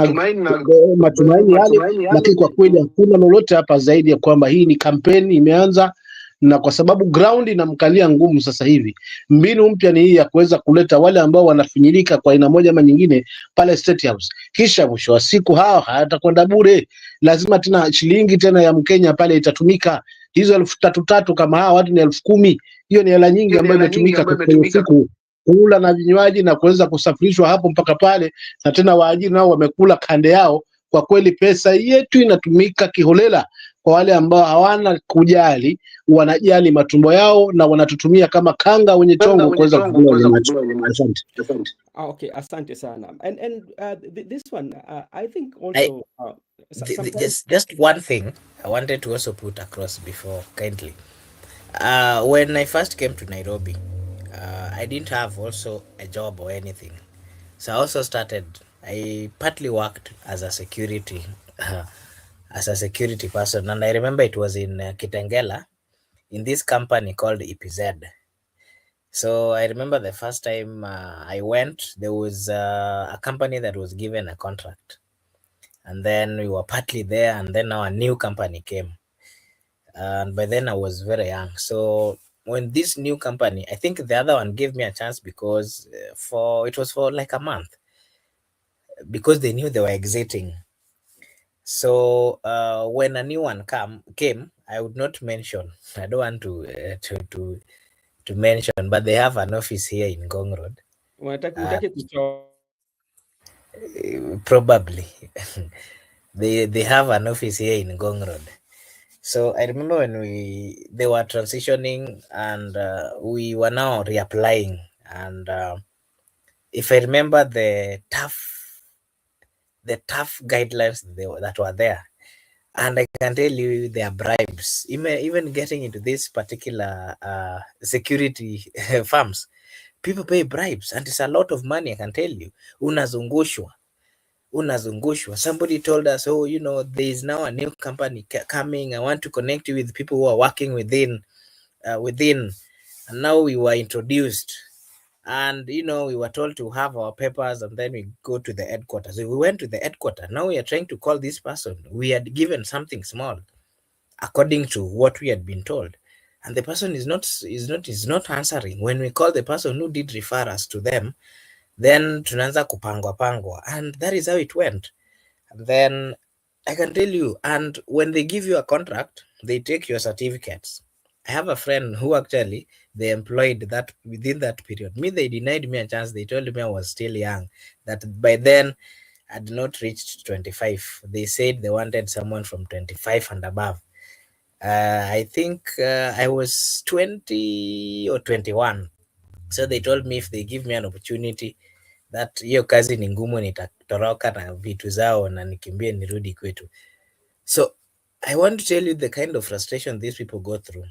yale, lakini kwa kweli hakuna lolote hapa zaidi ya kwamba hii ni kampeni imeanza, na kwa sababu ground inamkalia ngumu sasa hivi, mbinu mpya ni hii ya kuweza kuleta wale ambao wanafinyilika kwa aina moja ama nyingine pale State House, kisha mwisho wa siku hao hatakwenda bure, lazima tena shilingi tena ya Mkenya pale itatumika. Hizo 3,300 kama hawa watu ni 10,000, hiyo ni hela nyingi ambayo imetumika kwa siku kula na vinywaji na kuweza kusafirishwa hapo mpaka pale, na tena waajiri nao wamekula kande yao. Kwa kweli pesa yetu inatumika kiholela kwa wale ambao hawana kujali, wanajali matumbo yao na wanatutumia kama kanga wenye chongo kuweza kukula macho. Asante. Okay, asante sana. And this one I think also just one thing I wanted to also put across before kindly. When I first came to Nairobi, I didn't have also a job or anything. So I also I partly worked as a security person. And I remember it was in Kitengela, in this company called EPZ. So I remember the first time I went, there was a company that was given a contract. And then we were partly there, and then our new company came. And by then I was very young. So when this new company, I think the other one gave me a chance because it was for like a month, because they knew they were exiting. So when a new one came, I would not mention. I don't want to mention, but they have an office here in Ngong Road. Probably they have an office here in Ngong Road. So I remember when they were transitioning, and we were now reapplying, and if I remember the tough guidelines that were there, And I can tell you there are bribes. Even getting into this particular security firms, people pay bribes, and it's a lot of money. I can tell you. Unazungushwa. Somebody told us, oh, there is now a new company coming. I want to connect you with people who are working within. And now we were introduced, and we were told to have our papers, and then we go to the headquarters. So we went to the headquarters. Now we are trying to call this person. We had given something small according to what we had been told, and the person is not answering. When we call the person who did refer us to them, then tunaanza kupangwa, and that is how it went. And then I can tell you, and when they give you a contract, they take your certificates. I have a friend who actually they employed that within that period. Me, they denied me a chance. They told me I was still young, that by then I had not reached 25. They said they wanted someone from 25 and above. I think I was 20 or 21. So they told me if they give me an opportunity, that hiyo kazi ni ngumu, nitatoroka na vitu zao na nikimbie nirudi kwetu. So I want to tell you the kind of frustration these people go through.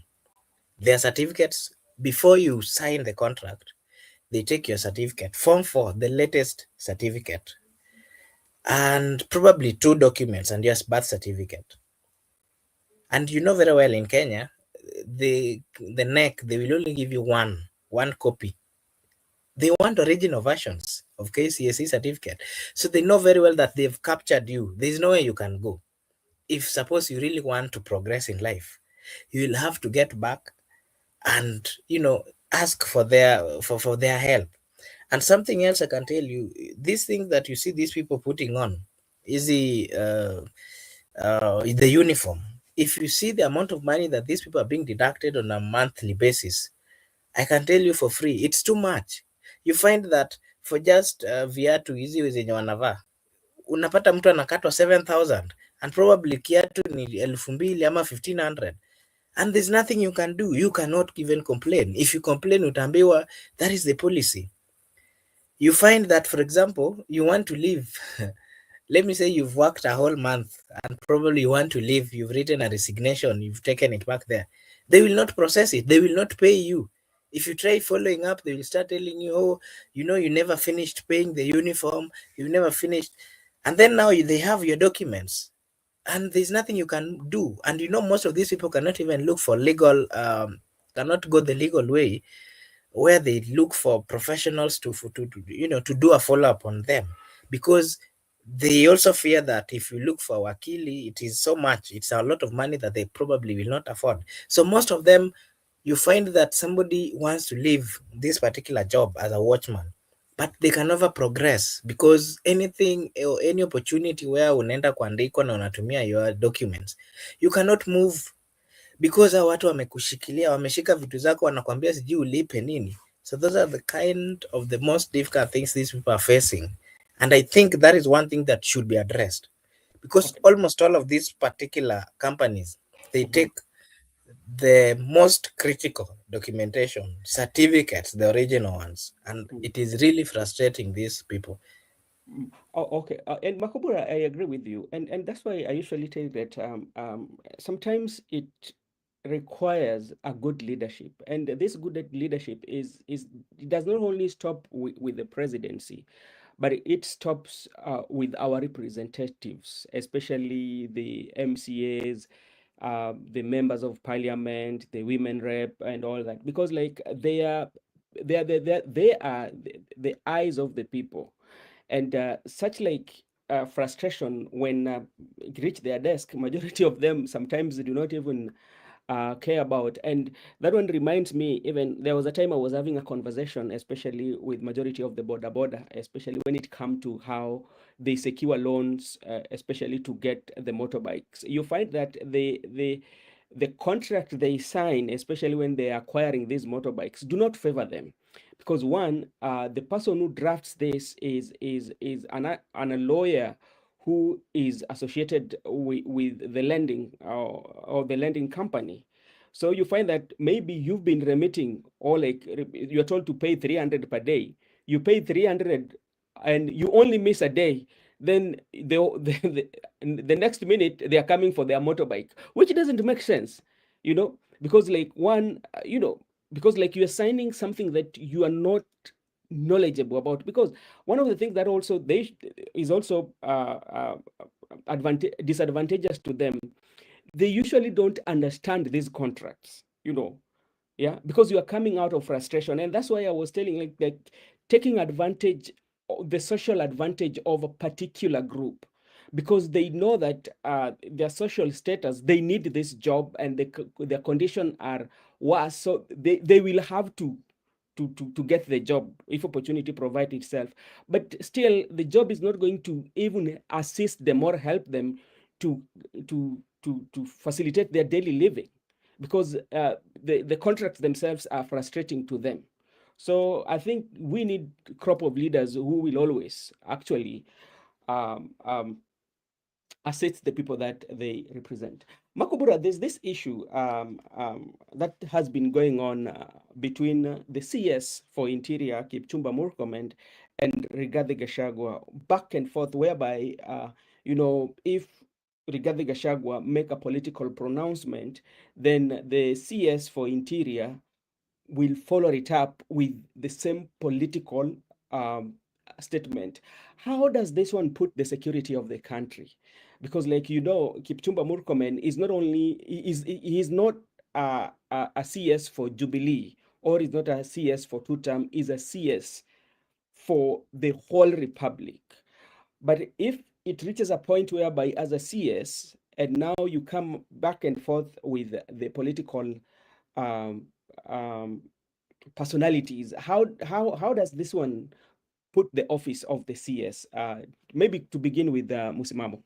Their certificates, before you sign the contract, they take your certificate, Form 4, the latest certificate, and probably 2 documents and your birth certificate. And you know very well in Kenya, the NEC, they will only give you one copy. They want original versions of KCSE certificate. So they know very well that they've captured you. There's nowhere you can go. If suppose you really want to progress in life, you will have to get back and ask for their help. And something else I can tell you, these things that you see these people putting on is the uniform. If you see the amount of money that these people are being deducted on a monthly basis, I can tell you for free, it's too much. You find that for just viatu hizi zenye wanavaa, unapata mtu anakatwa 7,000 and probably kiatu ni 2,000 ama 1,500, and there's nothing you can do. You cannot even complain. If you complain, utaambiwa that is the policy. You find that, for example, you want to leave let me say you've worked a whole month and probably you want to leave, you've written a resignation, you've taken it back there. They will not process it. They will not pay you. If you try following up, they will start telling you, oh, you never finished paying the uniform, you never finished. And then now they have your documents and there's nothing you can do. And most of these people cannot even look for legal, cannot go the legal way, where they look for professionals to do a follow-up on them, because they also fear that if you look for wakili, it is so much, it's a lot of money that they probably will not afford. So most of them, you find that somebody wants to leave this particular job as a watchman, but they can never progress, because anything or any opportunity where unaenda kuandikwa na unatumia your documents, you cannot move, because hao watu wamekushikilia, wameshika vitu zako, wanakuambia sijui ulipe nini. So those are the kind of the most difficult things these people are facing, and I think that is one thing that should be addressed, because almost all of these particular companies, they take the most critical documentation certificates, the original ones, and it is really frustrating these people. Oh, okay. And Makobura, I agree with you, and that's why I usually tell that sometimes it requires a good leadership, and this good leadership is it does not only stop with the presidency, but it stops with our representatives, especially the MCAs, the members of parliament, the women rep, and all that, because like they are the eyes of the people, and such like frustration when it reach their desk, majority of them sometimes do not even care about. And that one reminds me, even there was a time I was having a conversation, especially with majority of the border, especially when it come to how they secure loans, especially to get the motorbikes. You find that the contract they sign, especially when they are acquiring these motorbikes, do not favor them, because one, the person who drafts this is a lawyer who is associated with the lending or the lending company. So you find that maybe you've been remitting, or like you're told to pay 300 per day. You pay 300 and you only miss a day. then the next minute they are coming for their motorbike, which doesn't make sense, because like because like you're signing something that you are not knowledgeable about. Because one of the things that also is also disadvantageous to them, they usually don't understand these contracts, yeah, because you are coming out of frustration. And that's why I was telling, like taking advantage, the social advantage of a particular group, because they know that their social status, they need this job, and their condition are worse, so they will have to get the job if opportunity provides itself. But still, the job is not going to even assist them or help them to facilitate their daily living, because the contracts themselves are frustrating to them. So I think we need a crop of leaders who will always actually assist the people that they represent. Makubura, there's this issue that has been going on between the CS for Interior, Kipchumba Murkomen, and Rigathi Gachagua, back and forth, whereby, if Rigathi Gachagua make a political pronouncement, then the CS for Interior will follow it up with the same political statement. How does this one put the security of the country? Because, like, Kipchumba Murkomen is not only, he is not a CS for Jubilee, or is not a CS for two-term, is a CS for the whole republic. But if it reaches a point whereby, as a CS, and now you come back and forth with the political personalities, how does this one put the office of the CS? Maybe to begin with, Musimamo.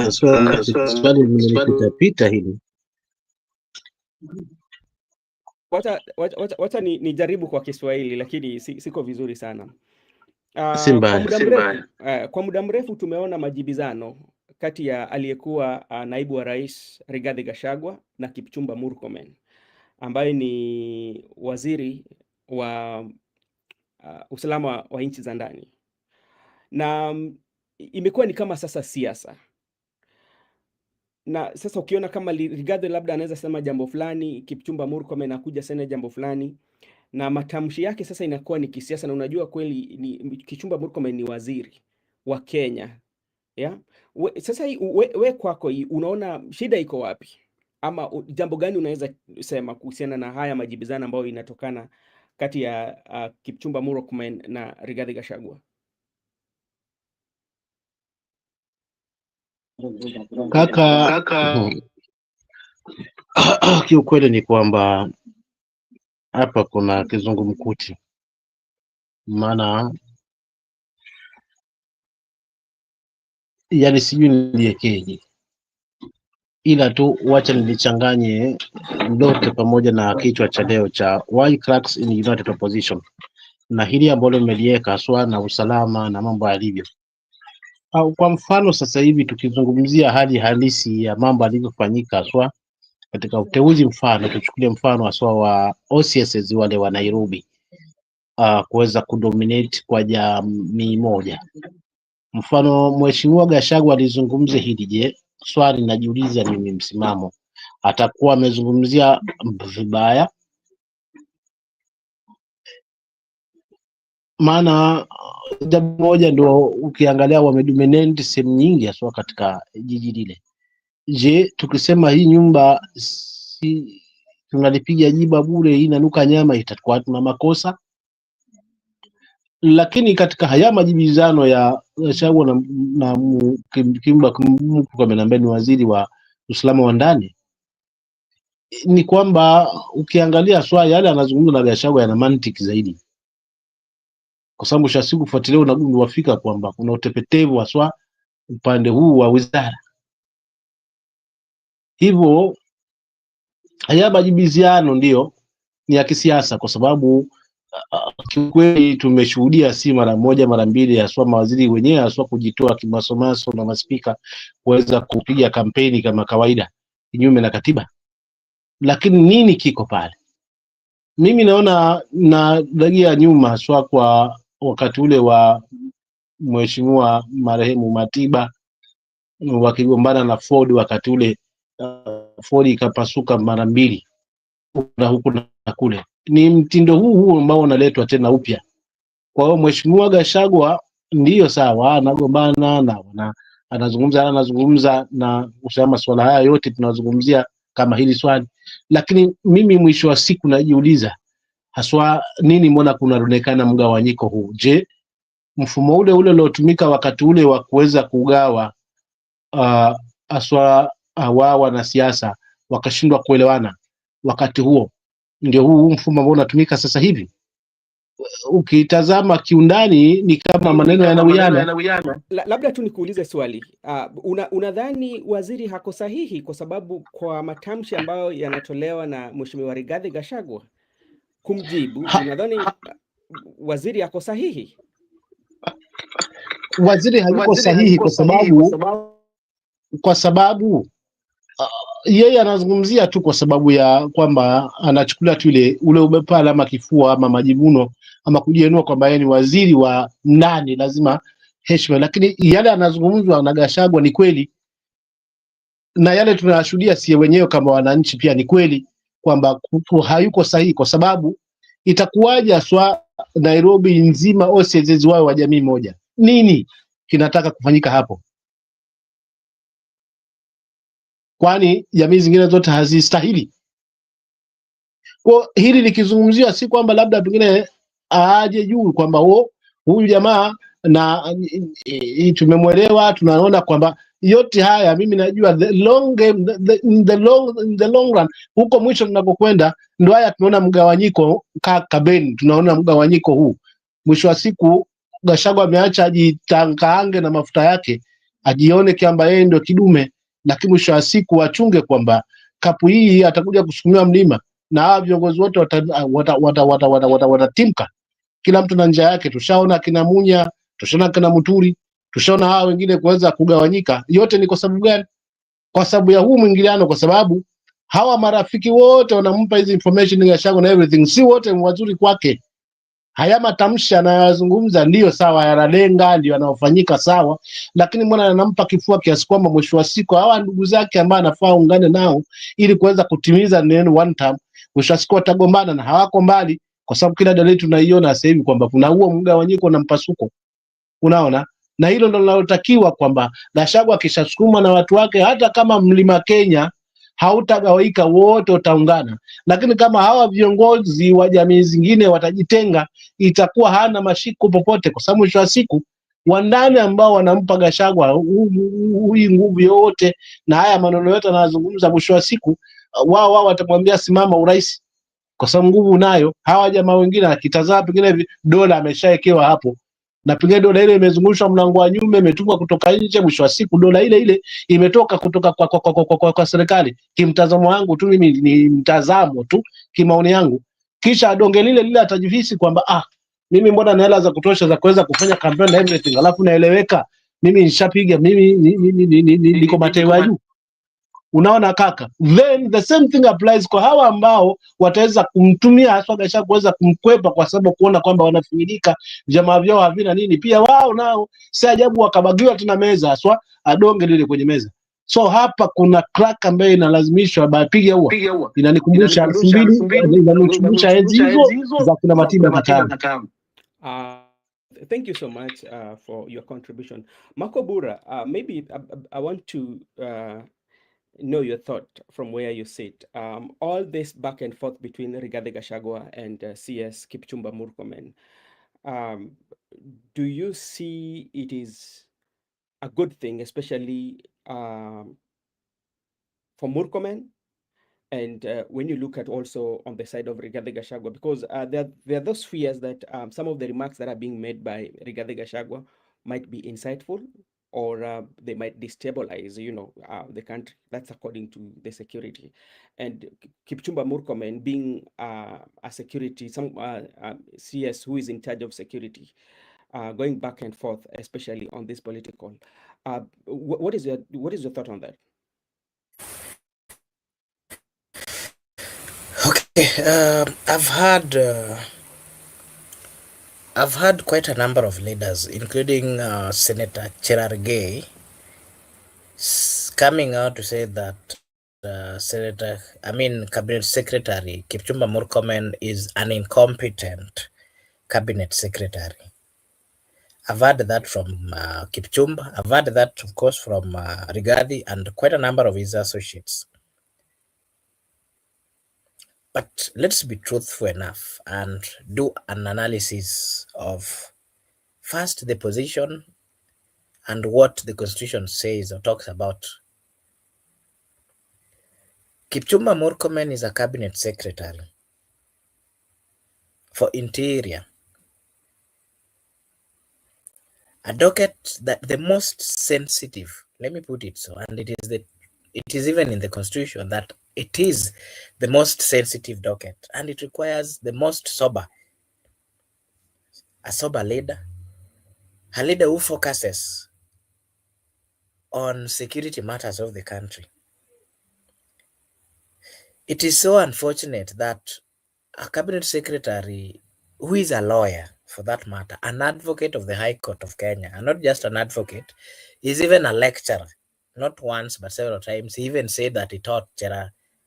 Swali limenipita hili. Wacha nijaribu kwa Kiswahili, lakini siko vizuri sana. Kwa muda mrefu tumeona majibizano kati ya aliyekuwa naibu wa rais Rigathi Gachagua na Kipchumba Murkomen, ambaye ni waziri wa usalama wa nchi za ndani, na imekuwa ni kama sasa siasa. Na sasa ukiona kama Rigathi labda anaweza sema jambo fulani, Kipchumba Murkomen anakuja sema jambo fulani, na matamshi yake sasa inakuwa ni kisiasa. Na unajua kweli ni Kipchumba Murkomen ni waziri wa Kenya, yeah? Sasa we kwako unaona shida iko wapi, ama jambo gani unaweza sema kuhusiana na haya majibizano ambayo inatokana kati ya Kipchumba Murkomen na Rigathi Gachagua? Kaka, kiukweli ni kwamba hapa kuna kizungumkuti, maana yani sijui niliekeje, ila tu wacha nilichanganye ndoto pamoja na kichwa cha leo cha why cracks in united opposition, na hili ambalo nimeliweka haswa na usalama na mambo yalivyo. Kwa mfano sasa hivi tukizungumzia hali halisi ya mambo yalivyofanyika haswa katika uteuzi, mfano tuchukulie mfano haswa wa OCS wale wa Nairobi, kuweza kudominate kwa jamii moja. Mfano Mheshimiwa Gachagua alizungumzia hili. Je, swali najiuliza mimi, msimamo atakuwa amezungumzia vibaya? Maana jambo moja ndio ukiangalia wamedominate sehemu nyingi haswa katika jiji lile. Je, tukisema hii nyumba si tunalipiga jiba bure, hii inanuka nyama, itakuwa tuna makosa? Lakini katika haya majibizano ya Gachagua na Kipchumba Murkomen ambaye ni waziri wa usalama wa ndani, ni kwamba ukiangalia swali yale anazungumza na Gachagua yana mantiki zaidi, kwa sababu shasiku kufuatilia unafika kwamba kuna utepetevu haswa upande huu wa wizara. Hivyo haya majibiziano ndio ni ya kisiasa, kwa sababu kiukweli tumeshuhudia si mara moja mara mbili haswa mawaziri wenyewe haswa kujitoa kimasomaso na maspika kuweza kupiga kampeni kama kawaida kinyume na katiba. Lakini nini kiko pale? Mimi naona narejea nyuma haswa kwa wakati ule wa mheshimiwa marehemu Matiba wakigombana na Ford wakati ule, Ford ikapasuka mara mbili na huku na kule. Ni mtindo huu ambao unaletwa tena upya. Kwa hiyo mheshimiwa Gachagua ndiyo sawa, anagombana na anazungumza na kusema masuala haya yote tunazungumzia kama hili swali, lakini mimi mwisho wa siku najiuliza haswa nini, mbona kunaonekana mgawanyiko huu? Je, mfumo ule uliotumika wakati ule wa kuweza kugawa haswa wao wanasiasa wakashindwa kuelewana wakati huo, ndio huu mfumo ambao unatumika sasa hivi? Ukitazama kiundani ni kama maneno yanawiana. Labda tu nikuulize swali. Unadhani waziri hako sahihi? Kwa sababu kwa matamshi ambayo yanatolewa na Mheshimiwa Rigathi Gachagua kumjibu, unadhani waziri hako sahihi? Waziri hayuko sahihi kwa sababu yeye anazungumzia tu kwa sababu ya kwamba anachukulia tu ule ubepala ama kifua ama majivuno ama kujienua kwamba yeye ni waziri wa ndani, lazima heshima, lakini yale anazungumzwa na Gachagua ni kweli, na yale tunayashuhudia si wenyewe kama wananchi pia ni kweli kwamba hayuko sahihi, kwa sababu itakuwaje aswa Nairobi nzima OCS wao wa jamii moja? Nini kinataka kufanyika hapo? Kwani jamii zingine zote hazistahili? Kwa hili likizungumziwa, si kwamba labda pengine aje juu kwamba huyu jamaa na tumemwelewa, tunaona kwamba yote haya, mimi najua in the long run, huko mwisho tunakokwenda ndio haya tunaona mgawanyiko kabeni, tunaona mgawanyiko huu. Mwisho wa siku Gachagua ameacha ajitangaange na mafuta yake, ajione kwamba yeye ndio kidume, lakini mwisho wa siku wachunge kwamba kapu hii atakuja kusukumiwa mlima na hawa viongozi wote watatimka, kila mtu na njia yake. Tushaona kina Munya, tushaona kina Muturi, tushaona hawa wengine kuweza kugawanyika. Yote ni kwa sababu gani? Kwa sababu ya huu mwingiliano, kwa sababu hawa marafiki wote wanampa hizi information ya Gachagua na everything, si wote wazuri kwake. Haya matamshi anayozungumza ndiyo sawa, yanalenga, ndio yanayofanyika sawa, lakini mbona anampa kifua kiasi kwamba mwisho wa siku hawa ndugu zake ambao anafaa ungane nao ili kuweza kutimiza neno one time, mwisho wa siku watagombana na hawako mbali, kwa sababu kila dalili tunaiona sasa hivi kwamba kuna huo mgawanyiko na mpasuko, unaona. Na hilo ndio linalotakiwa, kwamba Gachagua akishasukuma na watu wake, hata kama mlima Kenya hautagawaika, wote utaungana, lakini kama hawa viongozi wa jamii zingine watajitenga, itakuwa hana mashiko popote, kwa sababu mwisho wa siku wandani ambao wanampa Gachagua hii nguvu yote na haya maneno yote anazungumza, mwisho wa siku wao watamwambia simama urais, kwa sababu nguvu unayo. Hawa jamaa wengine akitazama pengine dola ameshaekewa hapo, na pengine dola ile imezungushwa mlango wa nyuma, imetumwa kutoka nje, mwisho wa siku dola ile imetoka kutoka kwa serikali. Kimtazamo wangu tu mimi, ni mtazamo tu, kimaoni yangu, kisha donge lile atajihisi kwamba mimi mbona na hela za kutosha za kuweza kufanya campaign na everything, alafu naeleweka mimi nishapiga, mimi niko mateo ya juu. Unaona kaka, then the same thing applies kwa hawa ambao wataweza kumtumia hasa Gachagua kuweza kumkwepa, kwa sababu kuona kwamba wanafinyilika, jamaa vyao havina nini, pia wao nao si ajabu wakabagiwa tena meza, haswa adonge lile kwenye meza. So hapa kuna crack ambayo inalazimishwa bapiga huwa inanikumbusha 2000, inanikumbusha enzi hizo za kuna Matiba na Tamu. Thank you so much for your contribution. Makobura, maybe I want to know your thought from where you sit. All this back and forth between Rigathi Gachagua and CS Kipchumba Murkomen, do you see it is a good thing, especially for Murkomen? And when you look at also on the side of Rigathi Gachagua, because there are those fears that some of the remarks that are being made by Rigathi Gachagua might be insightful, or they might destabilize, the country. That's according to the security. And Kipchumba Murkomen being a security, CS who is in charge of security, going back and forth, especially on this political. What is your thought on that? I've had quite a number of leaders, including Senator Cherargei, coming out to say that Cabinet Secretary Kipchumba Murkomen is an incompetent Cabinet Secretary. I've heard that from Kipchumba. I've heard that, of course, from Rigathi and quite a number of his associates. But let's be truthful enough and do an analysis of first the position and what the Constitution says or talks about. Kipchumba Murkomen is a Cabinet Secretary for Interior. A docket that the most sensitive, let me put it so, and it is even in the Constitution that it is the most sensitive docket, and it requires the most sober, a sober leader, a leader who focuses on security matters of the country. It is so unfortunate that a Cabinet Secretary who is a lawyer, for that matter, an advocate of the High Court of Kenya, and not just an advocate, is even a lecturer, not once but several times. He even said that he taught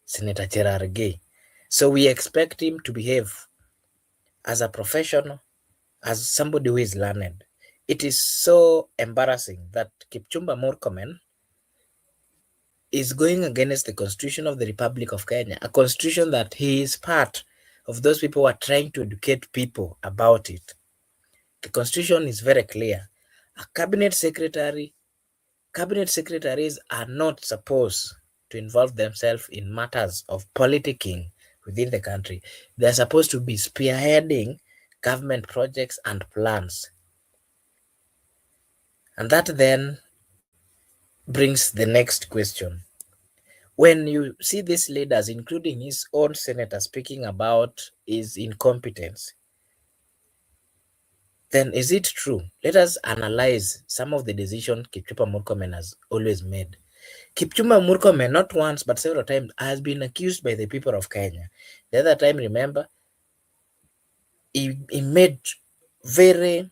Senator Cherargei. So we expect him to behave as a professional, as somebody who is learned. It is so embarrassing that Kipchumba Murkomen is going against the Constitution of the Republic of Kenya, a constitution that he is part of those people who are trying to educate people about it. The Constitution is very clear. A cabinet secretaries are not supposed to involve themselves in matters of politicking within the country. They are supposed to be spearheading government projects and plans. And that then brings the next question. When you see these leaders, including his own senator, speaking about his incompetence, then is it true? Let us analyze some of the decisions Kipchumba Murkomen has always made. Kipchumba Murkomen, not once but several times, has been accused by the people of Kenya. The other time, remember, he made very,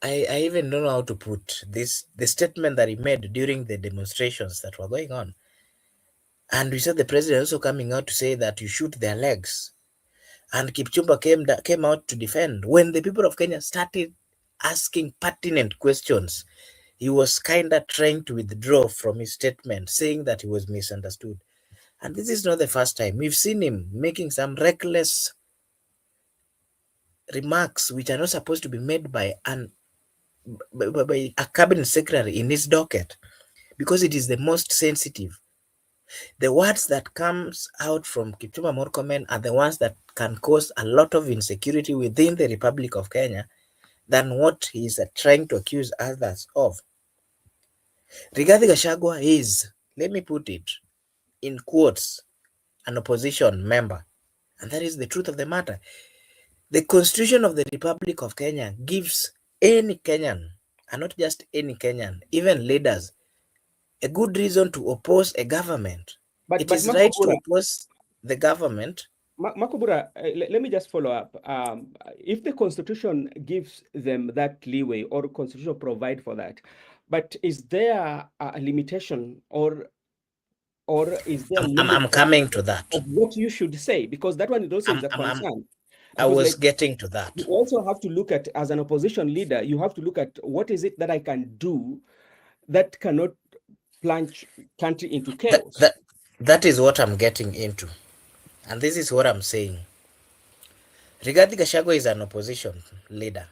I even don't know how to put this, the statement that he made during the demonstrations that were going on. And we saw the president also coming out to say that you shoot their legs. And Kipchumba came out to defend. When the people of Kenya started asking pertinent questions, he was kind of trying to withdraw from his statement, saying that he was misunderstood. And this is not the first time. We've seen him making some reckless remarks which are not supposed to be made by a cabinet secretary in his docket, because it is the most sensitive. The words that comes out from Kipchumba Murkomen are the ones that can cause a lot of insecurity within the Republic of Kenya than what he is trying to accuse others of. Rigathi Gachagua is, let me put it in quotes, an opposition member. And that is the truth of the matter. The Constitution of the Republic of Kenya gives any Kenyan, and not just any Kenyan, even leaders, a good reason to oppose a government. It is right to oppose the government. Makubura, let me just follow up. If the Constitution gives them that leeway, or Constitution provide for that, but is there a limitation, or is there? I'm coming to that. Of what you should say, because that one is also a concern. I was getting to that. You also have to look at, as an opposition leader, you have to look at what is it that I can do that cannot plunge country into chaos. That is what I'm getting into. And this is what I'm saying. Rigathi Gachagua is an opposition leader.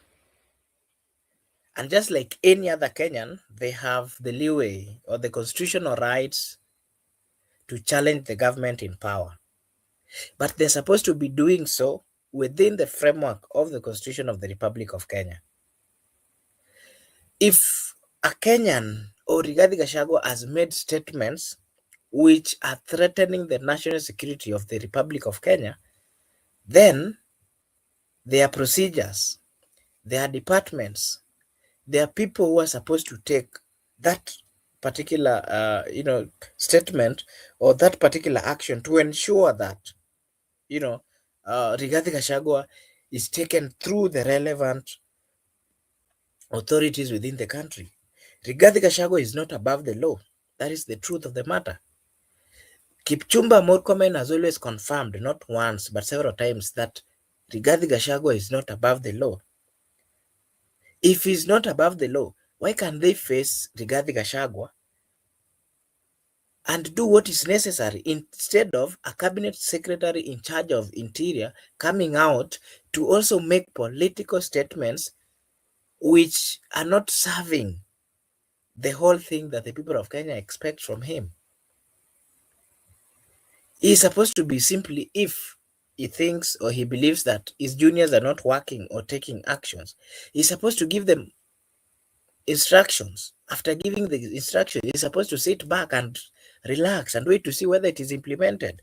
And just like any other Kenyan, they have the leeway or the constitutional rights to challenge the government in power. But they're supposed to be doing so within the framework of the Constitution of the Republic of Kenya. If a Kenyan or Rigathi Gachagua has made statements which are threatening the national security of the Republic of Kenya, then there are procedures, there are departments, there are people who are supposed to take that particular statement or that particular action to ensure that Rigathi Gachagua is taken through the relevant authorities within the country. Rigathi Gachagua is not above the law. That is the truth of the matter. Kipchumba Murkomen has always confirmed, not once but several times, that Rigathi Gachagua is not above the law. If he's not above the law, why can't they face Rigathi Gachagua and do what is necessary instead of a cabinet secretary in charge of interior coming out to also make political statements which are not serving the whole thing that the people of Kenya expect from him? He's supposed to be simply, if he thinks or he believes that his juniors are not working or taking actions, he's supposed to give them instructions. After giving the instruction, he's supposed to sit back and relax and wait to see whether it is implemented.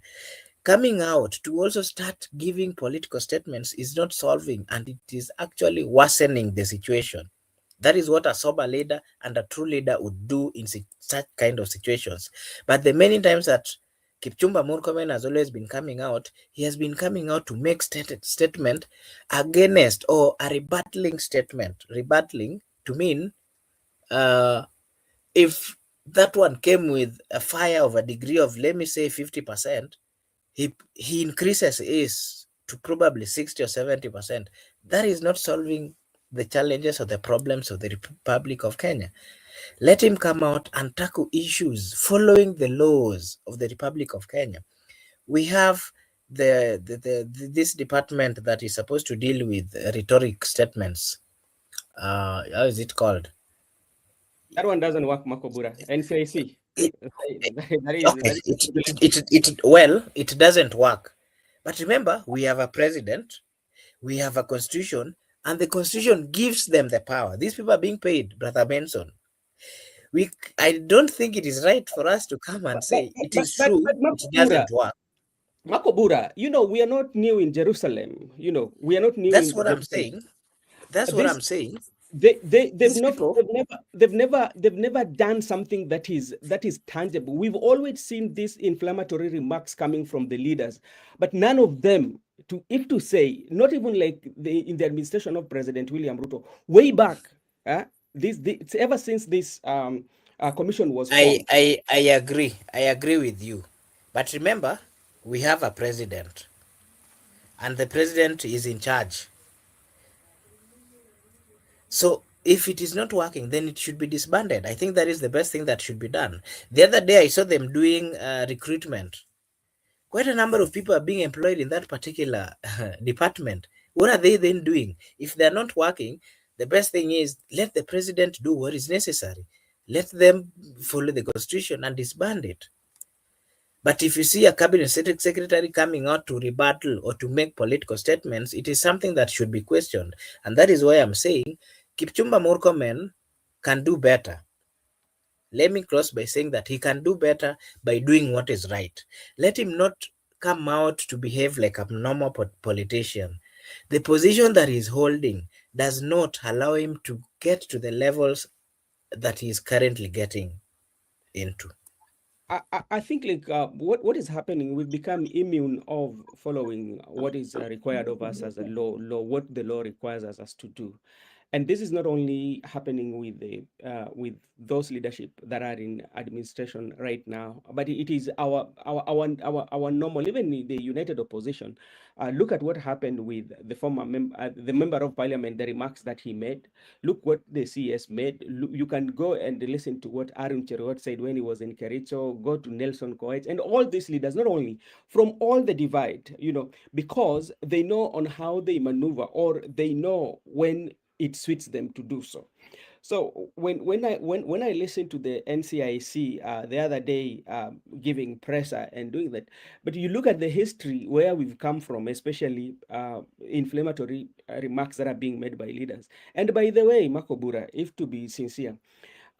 Coming out to also start giving political statements is not solving, and it is actually worsening the situation. That is what a sober leader and a true leader would do in such kind of situations. But the many times that Kipchumba Murkomen has always been coming out, he has been coming out to make statement against or a rebattling statement. Rebattling to mean if that one came with a fire of a degree of, let me say, 50%, he increases his to probably 60 or 70%. That is not solving the challenges or the problems of the Republic of Kenya. Let him come out and tackle issues following the laws of the Republic of Kenya. We have this department that is supposed to deal with rhetoric statements. How is it called? That one doesn't work, Makobura. NCIC. Well, it doesn't work. But remember, we have a president, we have a constitution, and the constitution gives them the power. These people are being paid, Brother Benson. I don't think it is right for us to come and say it is true, it doesn't work. Makobura, we are not new in Jerusalem. We are not new. That's what I'm saying. That's what I'm saying. They've never done something that is tangible. We've always seen these inflammatory remarks coming from the leaders, but none of them, to say, not even like in the administration of President William Ruto, way back, it's ever since this commission was formed. I agree. I agree with you, but remember, we have a president, and the president is in charge. So if it is not working, then it should be disbanded. I think that is the best thing that should be done. The other day, I saw them doing recruitment. Quite a number of people are being employed in that particular department. What are they then doing? If they're not working, the best thing is let the president do what is necessary. Let them follow the constitution and disband it. But if you see a cabinet secretary coming out to rebuttal or to make political statements, it is something that should be questioned. And that is why I'm saying Kipchumba Murkomen can do better. Let me close by saying that he can do better by doing what is right. Let him not come out to behave like a normal politician. The position that he's holding does not allow him to get to the levels that he is currently getting into. I think like what is happening, we've become immune of following what is required of us as a law, what the law requires us to do. And this is not only happening with those leadership that are in administration right now, but it is our normal, even in the united opposition. Look at what happened with the former the member of parliament, the remarks that he made. Look what the CS made. You can go and listen to what Arun Cherot said when he was in Kericho. Go to Nelson Koech and all these leaders, not only from all the divide, because they know on how they maneuver, or they know when it suits them to do so. So when I listened to the NCIC the other day, giving pressure and doing that, but you look at the history where we've come from, especially inflammatory remarks that are being made by leaders. And by the way, Makobura, if to be sincere,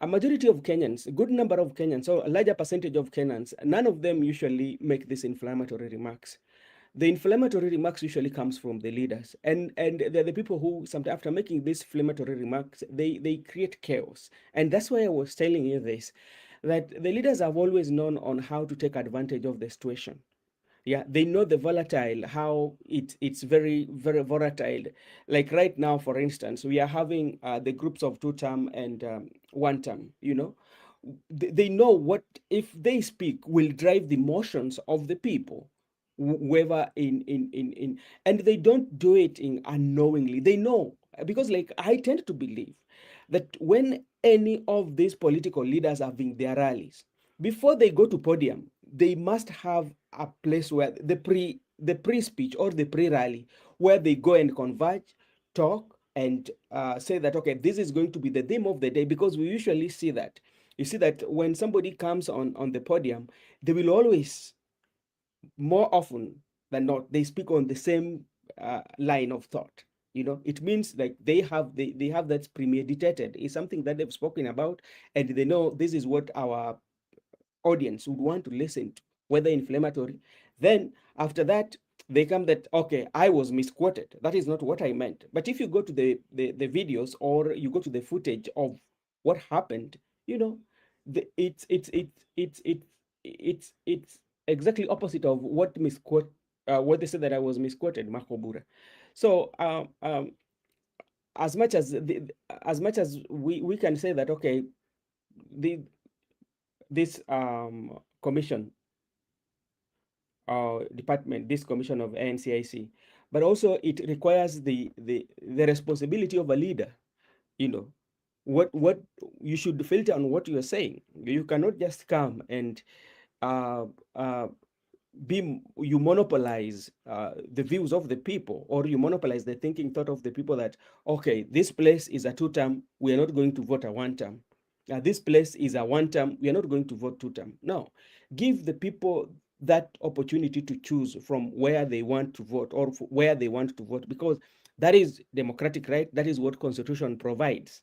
a majority of Kenyans, a good number of Kenyans, so a larger percentage of Kenyans, none of them usually make these inflammatory remarks. The inflammatory remarks usually comes from the leaders, and they're the people who sometimes after making these inflammatory remarks, they create chaos. And that's why I was telling you this. that the leaders have always known on how to take advantage of the situation. Yeah, they know the volatile, how it's very volatile. Like right now, for instance, we are having the groups of 2-term and 1-term. They know what, if they speak, will drive the emotions of the people, whoever in, and they don't do it in unknowingly. They know, because like I tend to believe that when any of these political leaders are having their rallies, before they go to podium, they must have a place where the pre speech or the pre rally, where they go and converge, talk, and say that, okay, this is going to be the theme of the day. Because we usually see that, you see that when somebody comes on the podium, they will always, more often than not, they speak on the same line of thought. It means like they have that premeditated. It's something that they've spoken about, and they know this is what our audience would want to listen to, whether inflammatory. Then after that, they come that, okay, I was misquoted. That is not what I meant. But if you go to the videos, or you go to the footage of what happened, it's exactly opposite of what they said, that I was misquoted, Makobura. So as much as we can say that, okay, the this commission department, this commission of NCIC, but also it requires the responsibility of a leader. You know, what you should filter on what you are saying. You cannot just come and uh, uh, you monopolize the views of the people, or you monopolize the thinking thought of the people, that, okay, this place is a 2-term, we are not going to vote a 1-term. This place is a 1-term, we are not going to vote 2-term. No, give the people that opportunity to choose from where they want to vote, or where they want to vote, because that is democratic right. That is what constitution provides.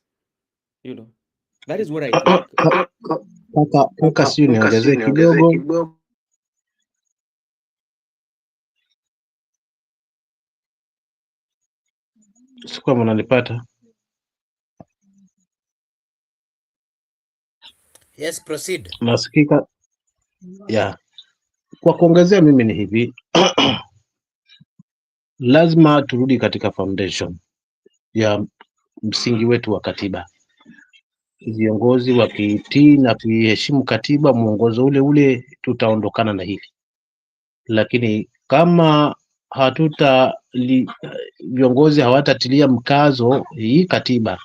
That is what I think. Kaka, sijui niongezee kidogo, si kama unanipata? Yes, proceed. Nasikika? Yeah. Kwa kuongezea, mimi ni hivi lazima turudi katika foundation ya msingi wetu wa katiba. Viongozi wakiitii na kuiheshimu katiba, mwongozo ule ule, tutaondokana na hili. Lakini kama viongozi hawatatilia mkazo hii katiba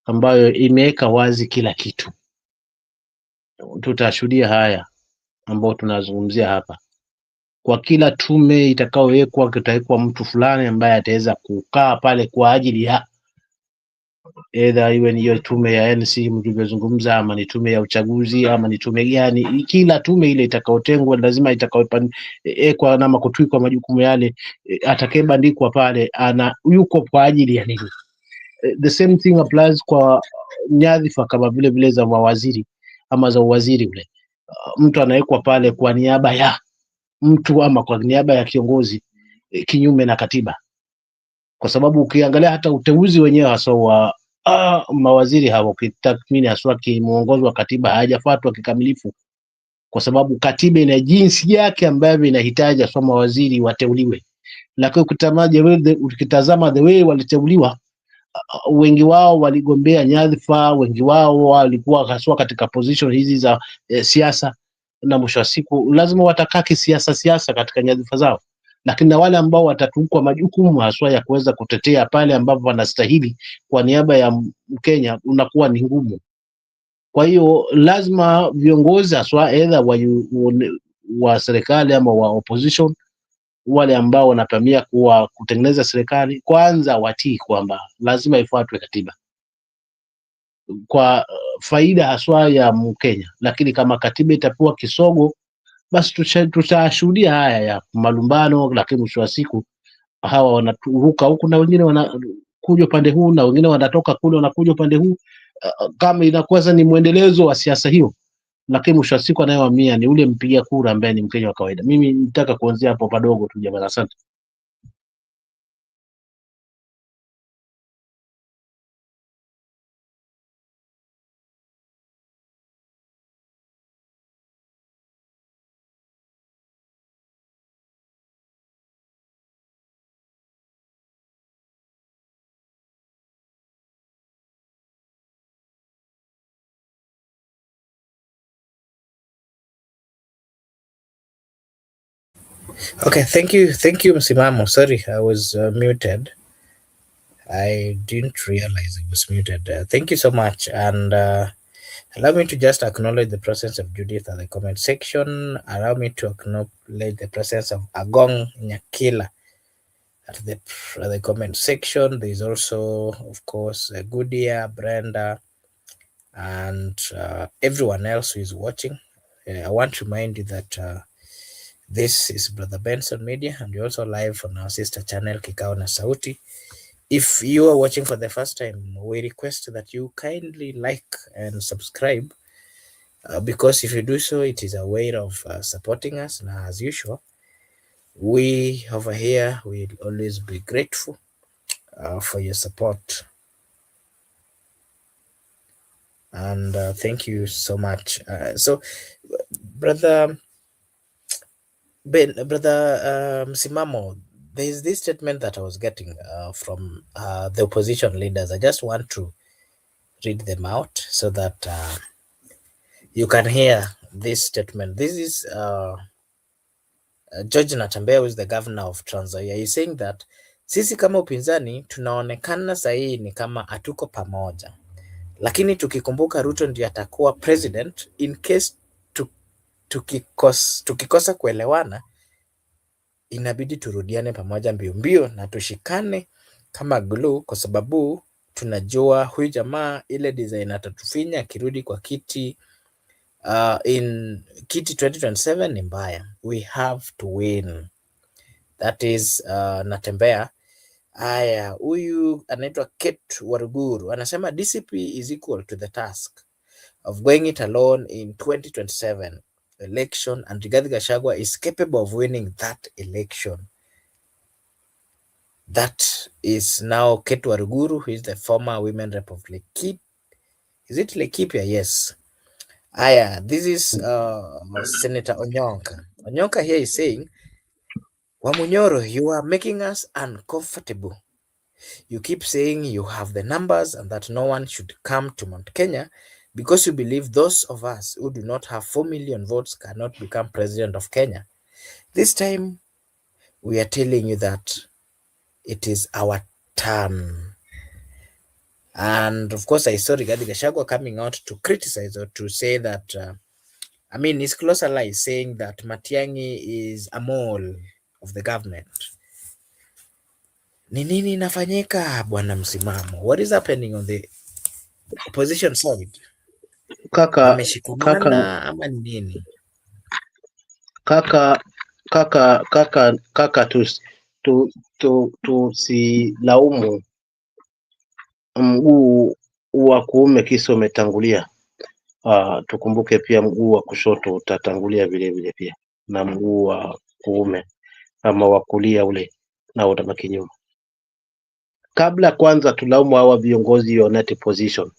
ambayo imeweka wazi kila kitu, tutashuhudia haya ambayo tunazungumzia hapa. Kwa kila tume itakaowekwa, kitawekwa mtu fulani ambaye ataweza kukaa pale kwa ajili ya either iwe ni hiyo tume ya NC mlivyozungumza, ama ni tume ya uchaguzi, ama ni tume gani. Kila tume ile itakaotengwa lazima itakaoekwa na makutwikwa majukumu yale, atakayebandikwa pale yuko kwa ajili ya nini. The same thing applies kwa nyadhifa kama vile za mawaziri ama za uwaziri ule. Mtu anawekwa pale kwa niaba ya mtu ama kwa niaba ya kiongozi, kinyume na katiba. Kwa sababu ukiangalia hata uteuzi wenyewe hasa wa mawaziri hawa, ukitathmini haswa kimuongozo wa katiba, hajafuatwa kikamilifu, kwa sababu katiba ina jinsi yake ambavyo inahitaji haswa mawaziri wateuliwe. Lakini ukitazama the way waliteuliwa, wengi wao waligombea nyadhifa, wengi wao walikuwa haswa katika position hizi za siasa, na mwisho wa siku lazima watakaa kisiasa katika nyadhifa zao. Lakini na wale ambao watatukwa majukumu haswa ya kuweza kutetea pale ambapo wanastahili kwa niaba ya Mkenya, unakuwa ni ngumu. Kwa hiyo lazima viongozi haswa either wa serikali ama wa opposition, wale ambao wanapamia kutengeneza serikali, kwanza watii kwamba lazima ifuatwe katiba kwa faida haswa ya Mkenya. Lakini kama katiba itakuwa kisogo, basi tutashuhudia haya ya malumbano, lakini mwisho wa siku hawa wanaruka huku na wengine wanakuja upande huu na wengine wanatoka kule wanakuja upande huu. Kama inakuwa sasa ni mwendelezo wa siasa hiyo, lakini mwisho wa siku anayehamia ni ule mpiga kura ambaye ni Mkenya wa kawaida. Mimi nitaka kuanzia hapo padogo tu jamani, asante. Okay, thank you, Msimamo. Sorry, I was muted. I didn't realize I was muted. Thank you so much, and allow me to just acknowledge the presence of Judith at the comment section. Allow me to acknowledge the presence of Agong Nyakila at the comment section. There is also, of course, Goodia, Brenda, and everyone else who is watching. I want to remind you that this is Brother Benson Media, and we're also live on our sister channel Kikao na Sauti. If you are watching for the first time, we request that you kindly like and subscribe, because if you do so, it is a way of supporting us. Now, as usual, we over here will always be grateful for your support. And thank you so much. So, Brother Msimamo, there is this statement that I was getting from the opposition leaders. I just want to read them out so that you can hear this statement. This is George Natembeya, who is the governor of Trans Nzoia. He's saying that sisi kama upinzani tunaonekana sahihi ni kama hatuko pamoja, lakini tukikumbuka Ruto ndiye atakuwa president, in case tukikosa kuelewana, inabidi turudiane pamoja mbio mbio na tushikane kama glue, kwa sababu tunajua huyu jamaa ile design atatufinya akirudi kwa kiti in kiti 2027 ni mbaya. We have to win. That is Natembeya. Aya, huyu anaitwa Kate Waruguru anasema DCP is equal to the task of going it alone in 2027 election, and Rigathi Gachagua is capable of winning that election. That is now Kate Waruguru, who is the former women rep of Laikipia. Is it Laikipia? Yes. Aya, this is Senator Onyonka. Onyonka here is saying, Wamunyoro, you are making us uncomfortable. You keep saying you have the numbers and that no one should come to Mount Kenya because you believe those of us who do not have 4 million votes cannot become president of Kenya. This time, we are telling you that it is our turn. And of course, I saw Rigathi Gachagua coming out to criticize or to say that, his close ally is saying that Matiang'i is a mole of the government. Ni nini inafanyika bwana Msimamo? What is happening on the opposition side? Wameshikamana ama ni nini? Kaka tusilaumu mguu wa kuume kisa umetangulia. Tukumbuke pia mguu wa kushoto utatangulia vile vile pia, na mguu wa kuume ama wa kulia ule na utabaki nyuma. Kabla kwanza tulaumu hawa viongozi wa net position,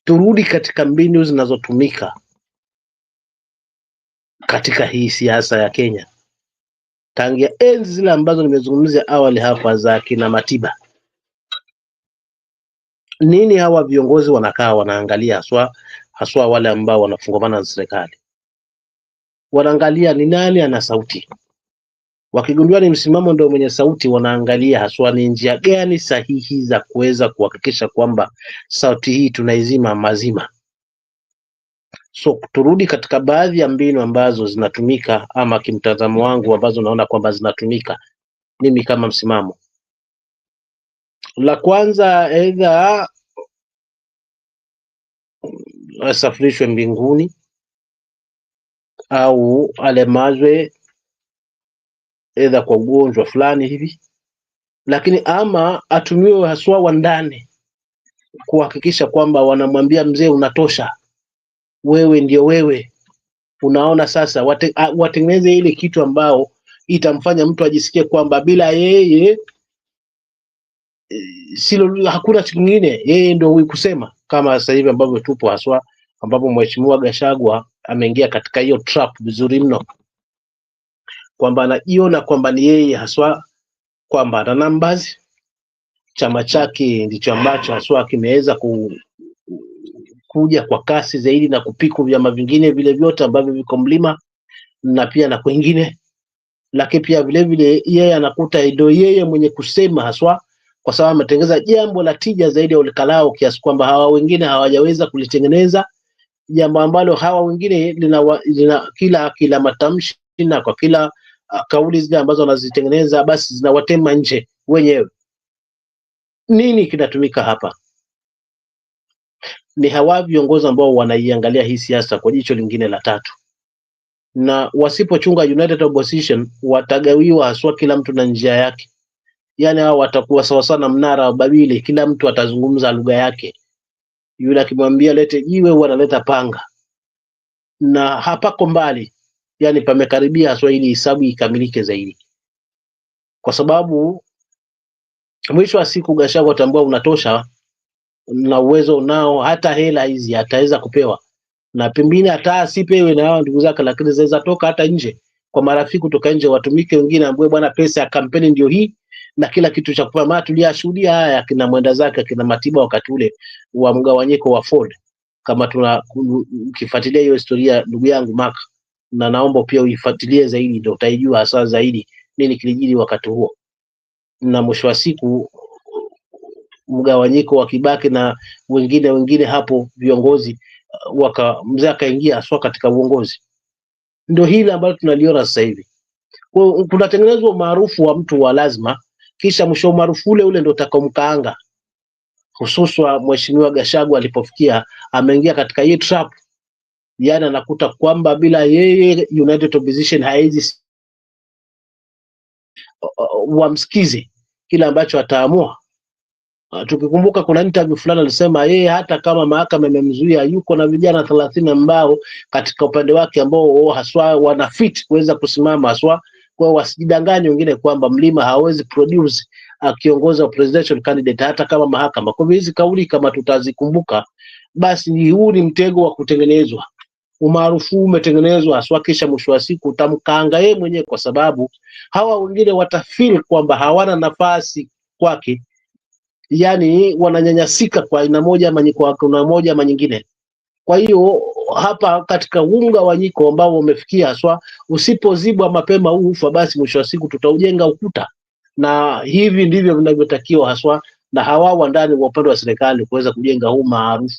turudi katika mbinu zinazotumika katika hii siasa ya Kenya tangia enzi zile ambazo nimezungumzia awali hapa za kina Matiba. Nini hawa viongozi wanakaa wanaangalia, haswa wale ambao wanafungamana na serikali? Wanaangalia ni nani ana sauti. Wakigundua ni Msimamo ndio mwenye sauti, wanaangalia haswa ni njia gani sahihi za kuweza kuhakikisha kwamba sauti hii tunaizima mazima. So turudi katika baadhi ya mbinu ambazo zinatumika, ama kimtazamo wangu ambazo naona kwamba zinatumika mimi kama Msimamo. La kwanza, aidha asafirishwe mbinguni au alemazwe aidha kwa ugonjwa fulani hivi, lakini ama atumiwe haswa wa ndani kuhakikisha kwamba wanamwambia mzee, unatosha, wewe ndio wewe. Unaona sasa, watengeneze ile kitu ambao itamfanya mtu ajisikie kwamba bila yeye hakuna kitu kingine, yeye ndio huyu kusema, kama sasa hivi ambavyo tupo haswa, ambapo mheshimiwa Gachagua ameingia katika hiyo trap vizuri mno, kwamba anajiona kwamba ni yeye haswa, kwamba ana numbers, chama chake ndicho ambacho haswa kimeweza kuja kwa kasi zaidi na kupiku vyama vingine vile vyote ambavyo viko mlima, na pia na kwingine, lakini pia vile vile yeye anakuta ndio yeye mwenye kusema haswa, kwa sababu ametengeza jambo la tija zaidi ya ulikalao, kiasi kwamba hawa wengine hawajaweza kulitengeneza jambo ambalo hawa wengine lina kila matamshi na kwa kila kauli zile ambazo wanazitengeneza basi zinawatema nje wenyewe. Nini kinatumika hapa? Ni hawa viongozi ambao wanaiangalia hii siasa kwa jicho lingine la tatu, na wasipochunga united opposition watagawiwa haswa, kila mtu na njia yake. Yani hao watakuwa sawa sana mnara wa Babeli, kila mtu atazungumza lugha yake. Yule akimwambia lete jiwe, huwa analeta panga, na hapako mbali, yani pamekaribia haswa ili hisabu ikamilike zaidi, kwa sababu mwisho wa siku Gachagua atambua unatosha na uwezo unao, hata hela hizi ataweza kupewa, na pembeni hata asipewe na hao ndugu zake, lakini zaweza toka hata nje kwa marafiki kutoka nje, watumike wengine, ambao bwana pesa ya kampeni ndio hii na kila kitu cha kufanya. Maana tuliyashuhudia haya kina mwenda zake kina Matiba wakati ule wa mgawanyiko wa Ford. Kama ukifuatilia hiyo historia ndugu yangu Mark, na naomba pia uifuatilie zaidi, ndio utaijua hasa zaidi nini kilijiri wakati huo, na mwisho wa siku mgawanyiko wa Kibaki na wengine hapo viongozi mzee akaingia haswa katika uongozi. Ndio hili ambalo tunaliona sasa hivi. Kunatengenezwa maarufu wa mtu wa lazima, kisha mwisho maarufu ule ndio utakomkaanga. Hususan mheshimiwa Gachagua alipofikia ameingia katika hii trap, yani anakuta kwamba bila yeye united opposition haizi wamsikize kila ambacho ataamua. Tukikumbuka kuna interview fulani alisema yeye hata kama mahakama imemzuia, yuko na vijana 30 ambao katika upande wake ambao haswa wana fit kuweza kusimama haswa, kwa wasijidanganye wengine kwamba mlima hawezi produce kiongoza presidential candidate hata kama mahakama. Kwa hivyo hizi kauli kama tutazikumbuka, basi huu ni mtego wa kutengenezwa. Umaarufu umetengenezwa haswa, kisha mwisho wa siku utamkaanga yeye mwenyewe, kwa sababu hawa wengine watafeel kwamba hawana nafasi kwake, yani wananyanyasika kwa aina moja ama nyingine. Kwa hiyo hapa katika mgawanyiko ambao umefikia haswa, usipozibwa mapema huu ufa, basi mwisho wa siku tutaujenga ukuta, na hivi ndivyo vinavyotakiwa haswa na hawa ndani wa upande wa serikali kuweza kujenga huu maarufu.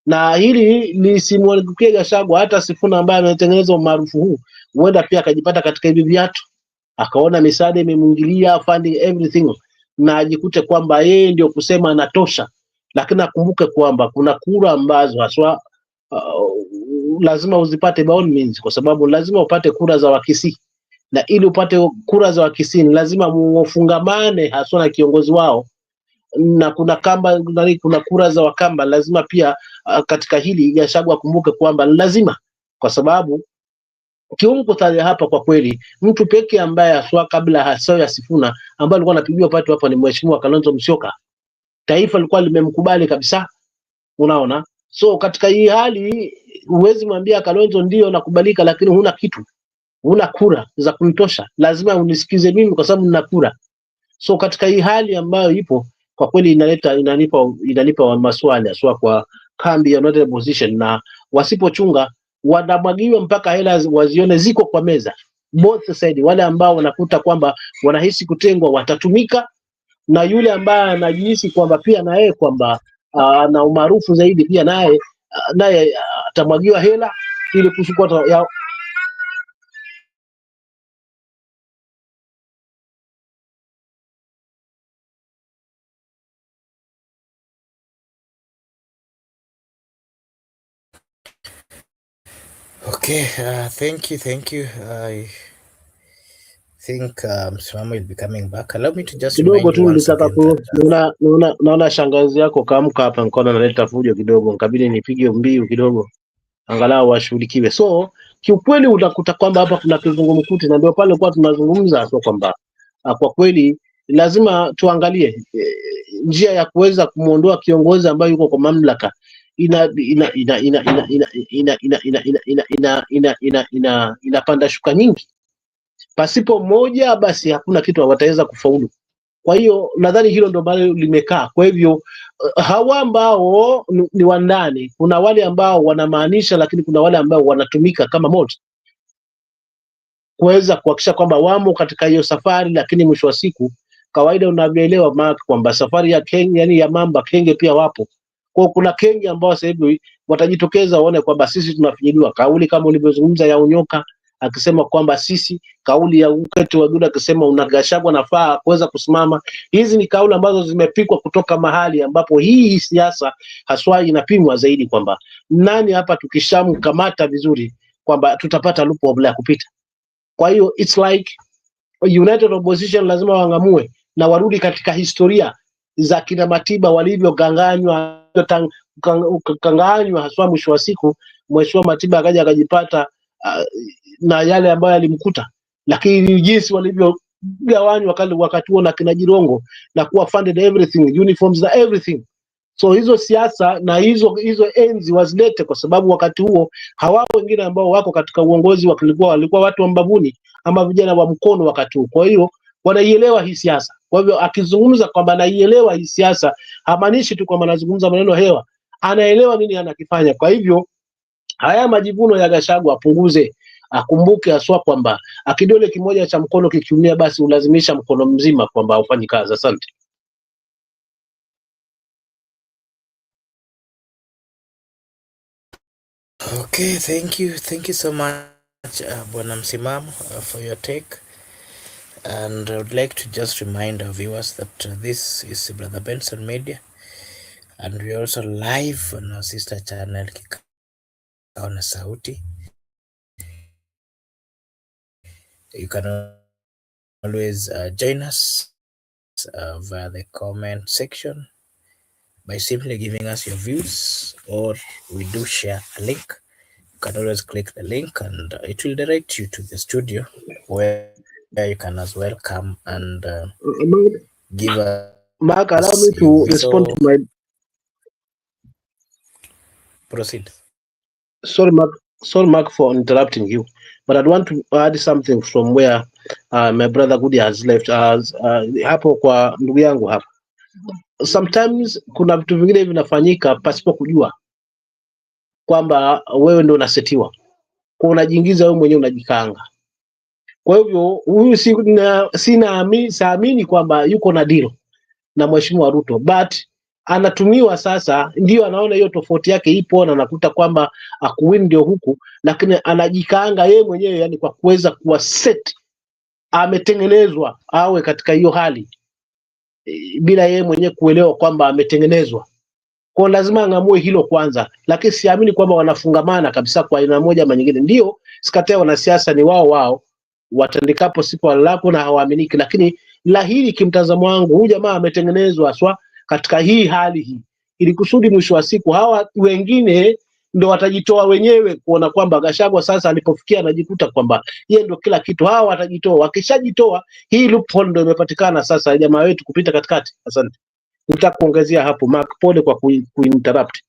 Na hili lisimwangukie Gachagua, hata Sifuna ambaye ametengeneza maarufu huu, huenda pia akajipata katika hivi viatu, akaona misaada imemwingilia, funding everything, na ajikute kwamba yeye ndio kusema anatosha. Lakini akumbuke kwamba kuna kura ambazo haswa lazima uzipate by all means, kwa sababu lazima upate kura za Wakisii, na ili upate kura za Wakisii lazima mufungamane haswa na kiongozi wao, na kuna kura za Wakamba lazima pia. Katika hili Gachagua akumbuke kwamba lazima, kwa sababu kiumkuthaja hapa kwa kweli mtu pekee ambaye haswa kabla haswa ya Sifuna ambaye alikuwa anapigiwa pato hapa ni mheshimiwa Kalonzo Musyoka. Taifa lilikuwa limemkubali kabisa, unaona. So katika hii hali huwezi mwambia Kalonzo ndio nakubalika, lakini huna kitu, huna kura za kunitosha, lazima unisikize mimi kwa sababu nina kura. So katika hii hali ambayo ipo kwa kweli inanipa maswali haswa kwa kambi ya united opposition, na wasipochunga wanamwagiwa mpaka hela wazione ziko kwa meza both side. Wale ambao wanakuta kwamba wanahisi kutengwa watatumika, na yule ambaye anajihisi kwamba pia na yeye kwamba na umaarufu zaidi pia naye atamwagiwa hela ili kuchukua ya. Okay, thank you. I think Msimamo will be coming back. Allow me to just kidogo tu nilitaka naona shangazi yako kaamka hapa, nikaona analeta fujo kidogo, nikabidi nipige mbiu kidogo angalau washughulikiwe. So kiukweli utakuta kwamba hapa kuna kizungumkuti, na ndio pale kwa tunazungumza so kwamba kwa kweli lazima tuangalie njia ya kuweza kumuondoa kiongozi ambaye yuko kwa mamlaka. Inapanda shuka nyingi, pasipo moja basi hakuna kitu wataweza kufaulu. Kwa hiyo nadhani hilo ndio bado limekaa. Kwa hivyo hawa ambao ni wandani, kuna wale ambao wanamaanisha, lakini kuna wale ambao wanatumika kama moto. kuweza kuhakikisha kwamba wamo katika hiyo safari, lakini mwisho wa siku kawaida unavyoelewa Mark kwamba safari ya Kenya, yani ya mamba kenge pia wapo. Kwa kuna kenge ambao sasa hivi watajitokeza waone kwamba sisi tunafinyiliwa. Kauli kama ulivyozungumza ya Unyoka akisema kwamba sisi, kauli ya Uketi wa Juda akisema una Gachagua nafaa kuweza kusimama. Hizi ni kauli ambazo zimepikwa kutoka mahali ambapo hii siasa haswa inapimwa zaidi kwamba nani hapa tukishamkamata vizuri kwamba tutapata loophole ya kupita. Kwa hiyo it's like United Opposition lazima wangamue na warudi katika historia za kina Matiba walivyoganganywa haswa. Mwisho wa siku Mheshimiwa Matiba akaja akajipata na yale ambayo yalimkuta, lakini jinsi walivyogawanywa wakati huo na kina Jirongo na kuwa funded everything, uniforms na everything. So hizo siasa na hizo enzi wazilete, kwa sababu wakati huo hawa wengine ambao wako katika uongozi walikuwa watu wa mbavuni ama vijana wa mkono wakati huo. Kwa hiyo wanaielewa hii siasa. Kwa hivyo akizungumza kwamba anaielewa hii siasa, hamaanishi tu kwamba anazungumza maneno hewa, anaelewa nini anakifanya. Kwa hivyo haya majivuno ya Gachagua apunguze, akumbuke haswa kwamba akidole kimoja cha mkono kikiumia, basi ulazimisha mkono mzima kwamba ufanyi kazi. Asante. Okay, thank you so much, Bwana Msimamo, for your take. And I would like to just remind our viewers that this is Brother Benson Media, and we are also live on our sister channel Kikao na Sauti. You can always join us via the comment section by simply giving us your views, or we do share a link. You can always click the link and it will direct you to the studio where you can as well come and give us Mark, allow me to respond to my... Proceed. Sorry Mark for interrupting you, but I'd want to add something from where my brother Gudi has left. Hapo kwa ndugu yangu hapa, sometimes kuna vitu vingine vinafanyika pasipo kujua kwamba wewe ndio unasetiwa, kwa unajiingiza wewe mwenyewe, unajikanga. Kwa hivyo huyu siamini kwamba yuko na deal na Mheshimiwa Ruto, but anatumiwa sasa. Ndio anaona hiyo tofauti yake ipo na anakuta kwamba akuwin ndio huku, lakini anajikaanga yeye mwenyewe, yani kwa kuweza kuwa set, ametengenezwa awe katika hiyo hali bila yeye mwenyewe kuelewa kwamba ametengenezwa. Kwa lazima angamue hilo kwanza, lakini siamini kwamba wanafungamana kabisa kwa aina moja ama nyingine. Ndio sikataa wanasiasa ni wao watandikapo sipo lako na hawaaminiki, lakini la hili kimtazamo wangu, huyu jamaa ametengenezwa aswa katika hii hali hii, ili kusudi mwisho wa siku hawa wengine ndo watajitoa wenyewe, kuona kwamba Gachagua sasa alipofikia anajikuta kwamba yeye ndo kila kitu. Hawa watajitoa, wakishajitoa hii loophole ndo imepatikana sasa jamaa wetu kupita katikati. Asante. Nitaka kuongezea hapo Mark, pole kwa kuinterrupt.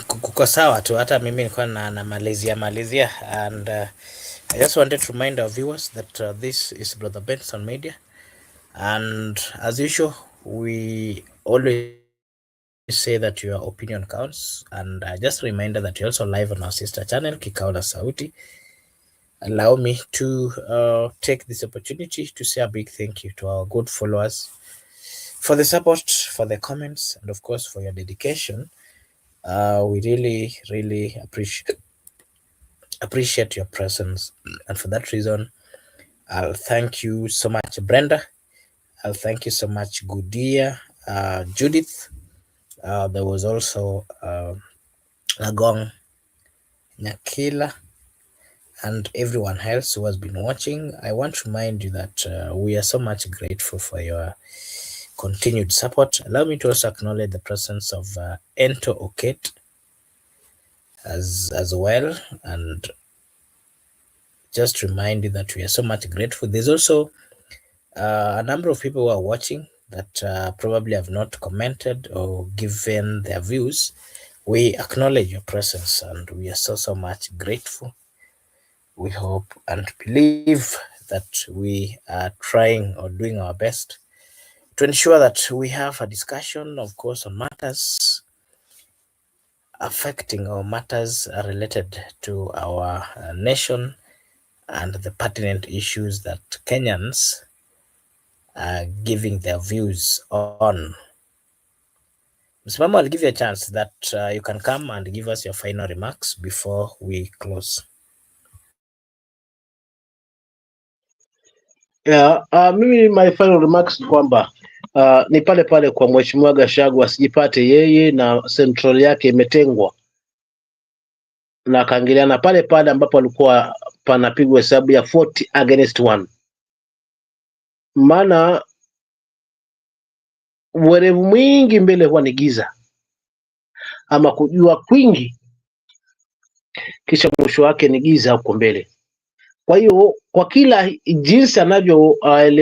Kuko sawa tu, hata mimi nilikuwa na malizia and I just wanted to remind our viewers that this is Brother Benson Media, and as usual we always say that your opinion counts, and just a reminder that you're also live on our sister channel Kikao na Sauti. Allow me to take this opportunity to say a big thank you to our good followers for the support, for the comments, and of course for your dedication. We really appreciate your presence, and for that reason I'll thank you so much, Brenda. I'll thank you so much, Gudia, Judith. There was also Nagong, Nyakila, and everyone else who has been watching. I want to remind you that we are so much grateful for your continued support. Allow me to also acknowledge the presence of Ento Oket as well, and just remind you that we are so much grateful. There's also a number of people who are watching that probably have not commented or given their views. We acknowledge your presence and we are so much grateful. We hope and believe that we are trying or doing our best to ensure that we have a discussion, of course, on matters affecting or matters related to our nation and the pertinent issues that Kenyans are giving their views on. Mr. Mama, I'll give you a chance that you can come and give us your final remarks before we close. Yeah, mimi my final remarks ni kwamba ni pale pale kwa Mheshimiwa Gachagua asijipate yeye na central yake imetengwa na akaingiliana pale pale ambapo alikuwa panapigwa hesabu ya 40 against 1. Maana uwerevu mwingi mbele huwa ni giza, ama kujua kwingi kisha mwisho wake ni giza huko mbele. Kwa hiyo kwa kila jinsi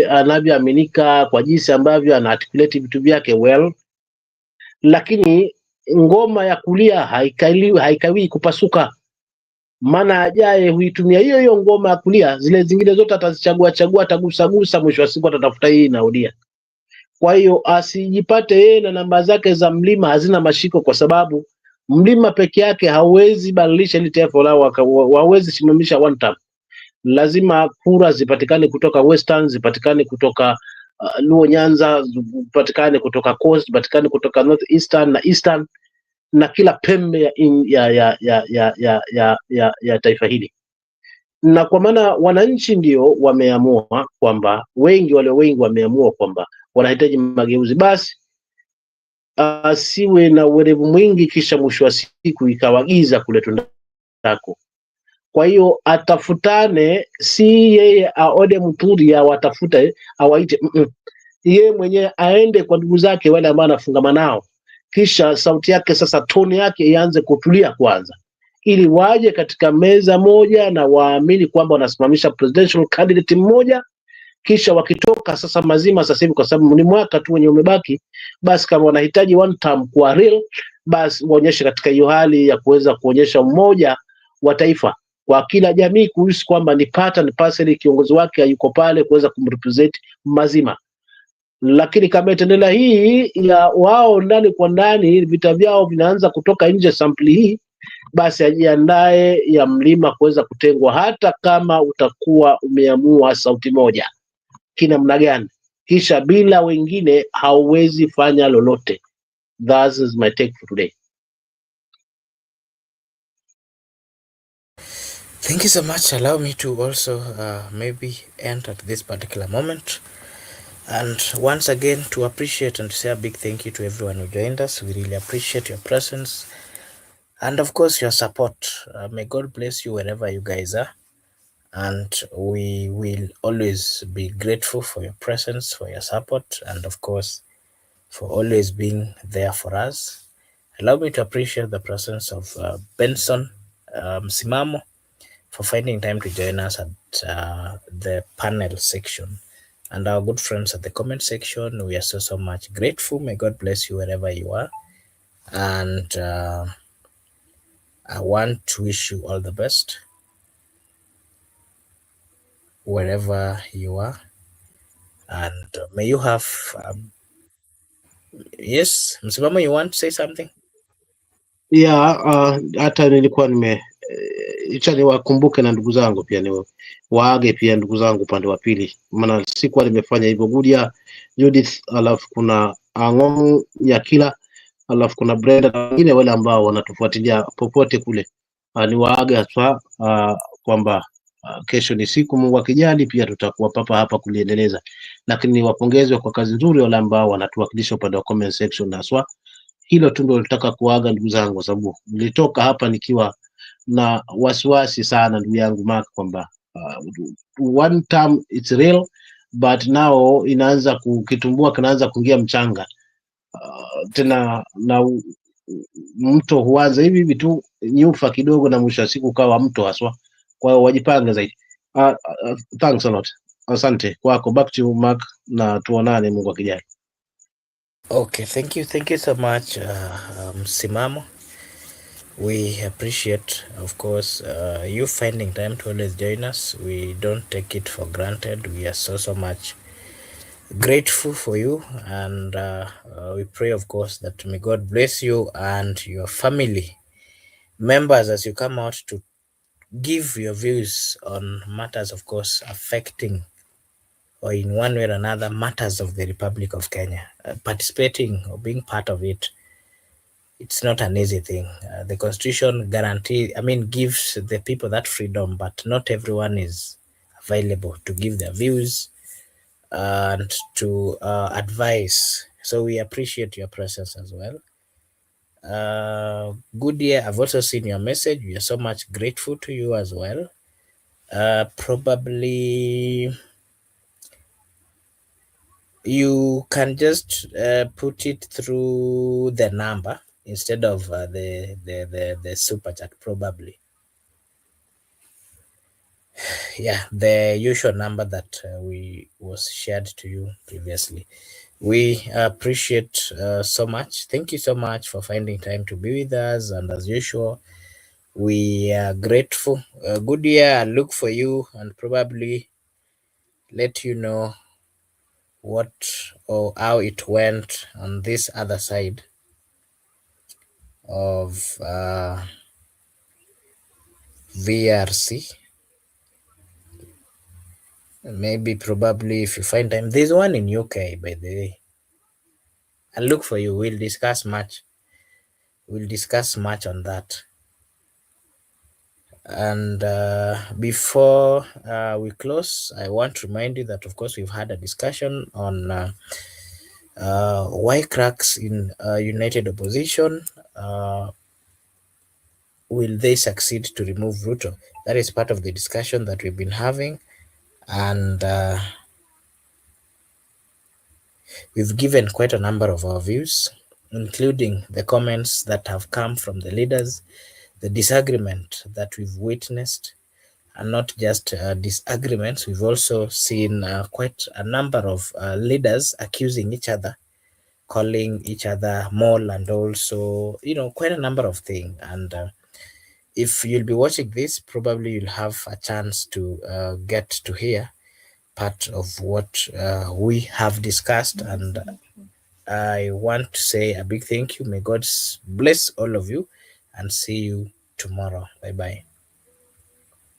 anavyoaminika, kwa jinsi ambavyo ana articulate vitu vyake well, lakini ngoma ya kulia haikawii kupasuka, maana ajaye huitumia hiyo hiyo ngoma ya kulia, zile zingine zote atazichagua chagua, atagusagusa, mwisho wa siku atatafuta hii inarudia. Kwa hiyo asijipate yeye na namba zake za mlima hazina mashiko, kwa sababu mlima peke yake hauwezi badilisha ile taifa lao, hauwezi simamisha one term. Lazima kura zipatikane kutoka Western, zipatikane kutoka Luo Nyanza, zipatikane kutoka Coast, zipatikane kutoka North Eastern na Eastern na kila pembe ya taifa hili. Na kwa maana wananchi ndio wameamua kwamba walio wengi wameamua kwamba wanahitaji mageuzi, basi asiwe na uwerevu mwingi kisha mwisho wa siku ikawagiza kule tundako. Kwa hiyo atafutane, si yeye aode mturi watafute awaite, yeye mwenyewe aende kwa ndugu zake wale ambao anafungama nao, kisha sauti yake sasa, toni yake ianze kutulia kwanza, ili waje katika meza moja na waamini kwamba wanasimamisha presidential candidate mmoja. Kisha wakitoka sasa mazima sasa hivi, kwa sababu ni mwaka tu wenye umebaki, basi kama wanahitaji one term kwa real, basi waonyeshe katika hiyo hali ya kuweza kuonyesha umoja wa taifa kwa kila jamii, kuhisi kwamba ni part and parcel, kiongozi wake hayuko pale kuweza kumrepresent mazima. Lakini kama itaendelea hii ya wao ndani kwa ndani, vita vyao vinaanza kutoka nje sampli hii, basi ajiandae ya mlima kuweza kutengwa, hata kama utakuwa umeamua sauti moja kinamna gani, kisha bila wengine hauwezi fanya lolote. That is my take for today. Thank you so much. Allow me to also maybe end at this particular moment. And once again, to appreciate and to say a big thank you to everyone who joined us. We really appreciate your presence and, of course, your support. May God bless you wherever you guys are. And we will always be grateful for your presence, for your support, and, of course, for always being there for us. Allow me to appreciate the presence of Benson Simamo for finding time to join us at the panel section. And our good friends at the comment section, we are so much grateful. May God bless you wherever you are. And I want to wish you all the best wherever you are. And may you have... yes, Msimamo, you want to say something? Yeah, hata nilikuwa icha niwakumbuke na ndugu zangu pia, ni waage pia ndugu zangu upande wa pili, maana sikuwa nimefanya hivyo. Gudia Judith, alafu kuna Ang'ong Nyakila, alafu kuna Brenda na wengine wale ambao wanatufuatilia popote kule. Ni waage haswa kwamba kesho ni siku, Mungu akijali, pia tutakuwa papa hapa kuliendeleza, lakini niwapongeze kwa kazi nzuri wale ambao wanatuwakilisha upande wa comment section. Haswa hilo tu ndio nilitaka kuaga ndugu zangu, kwa sababu nilitoka hapa nikiwa na wasiwasi sana, ndugu yangu Mark, kwamba one term it's real, but now inaanza kukitumbua, kinaanza kuingia mchanga tena, na mto huanza hivi hivi tu nyufa kidogo, na mwisho wa siku kawa mto haswa. Kwa hiyo wajipange zaidi. Thanks a lot, asante kwako. Back to you Mark, na tuonane Mungu akijali. Okay, thank you so much Simamo. We appreciate, of course, you finding time to always join us. We don't take it for granted. We are so much grateful for you, and we pray, of course, that may God bless you and your family members, as you come out to give your views on matters, of course, affecting or in one way or another matters of the Republic of Kenya. Participating or being part of it, it's not an easy thing. The Constitution gives the people that freedom, but not everyone is available to give their views and to advise. So we appreciate your presence as well. Good year. I've also seen your message. We are so much grateful to you as well. Probably you can just put it through the number instead of the super chat, probably. Yeah, the usual number that we was shared to you previously. We appreciate so much. Thank you so much for finding time to be with us, and as usual, we are grateful. Good year. I'll look for you and probably let you know what or how it went on this other side of VRC. Maybe probably if you find time. There's one in UK, by the way. I'll look for you. We'll discuss much. We'll discuss much on that. And before we close, I want to remind you that, of course, we've had a discussion on why cracks in united opposition. Will they succeed to remove Ruto? That is part of the discussion that we've been having. And we've given quite a number of our views, including the comments that have come from the leaders, the disagreement that we've witnessed, and not just disagreements. We've also seen quite a number of leaders accusing each other, calling each other mole, and also, quite a number of things. And if you'll be watching this, probably you'll have a chance to get to hear part of what we have discussed. And I want to say a big thank you. May God bless all of you and see you tomorrow. Bye bye.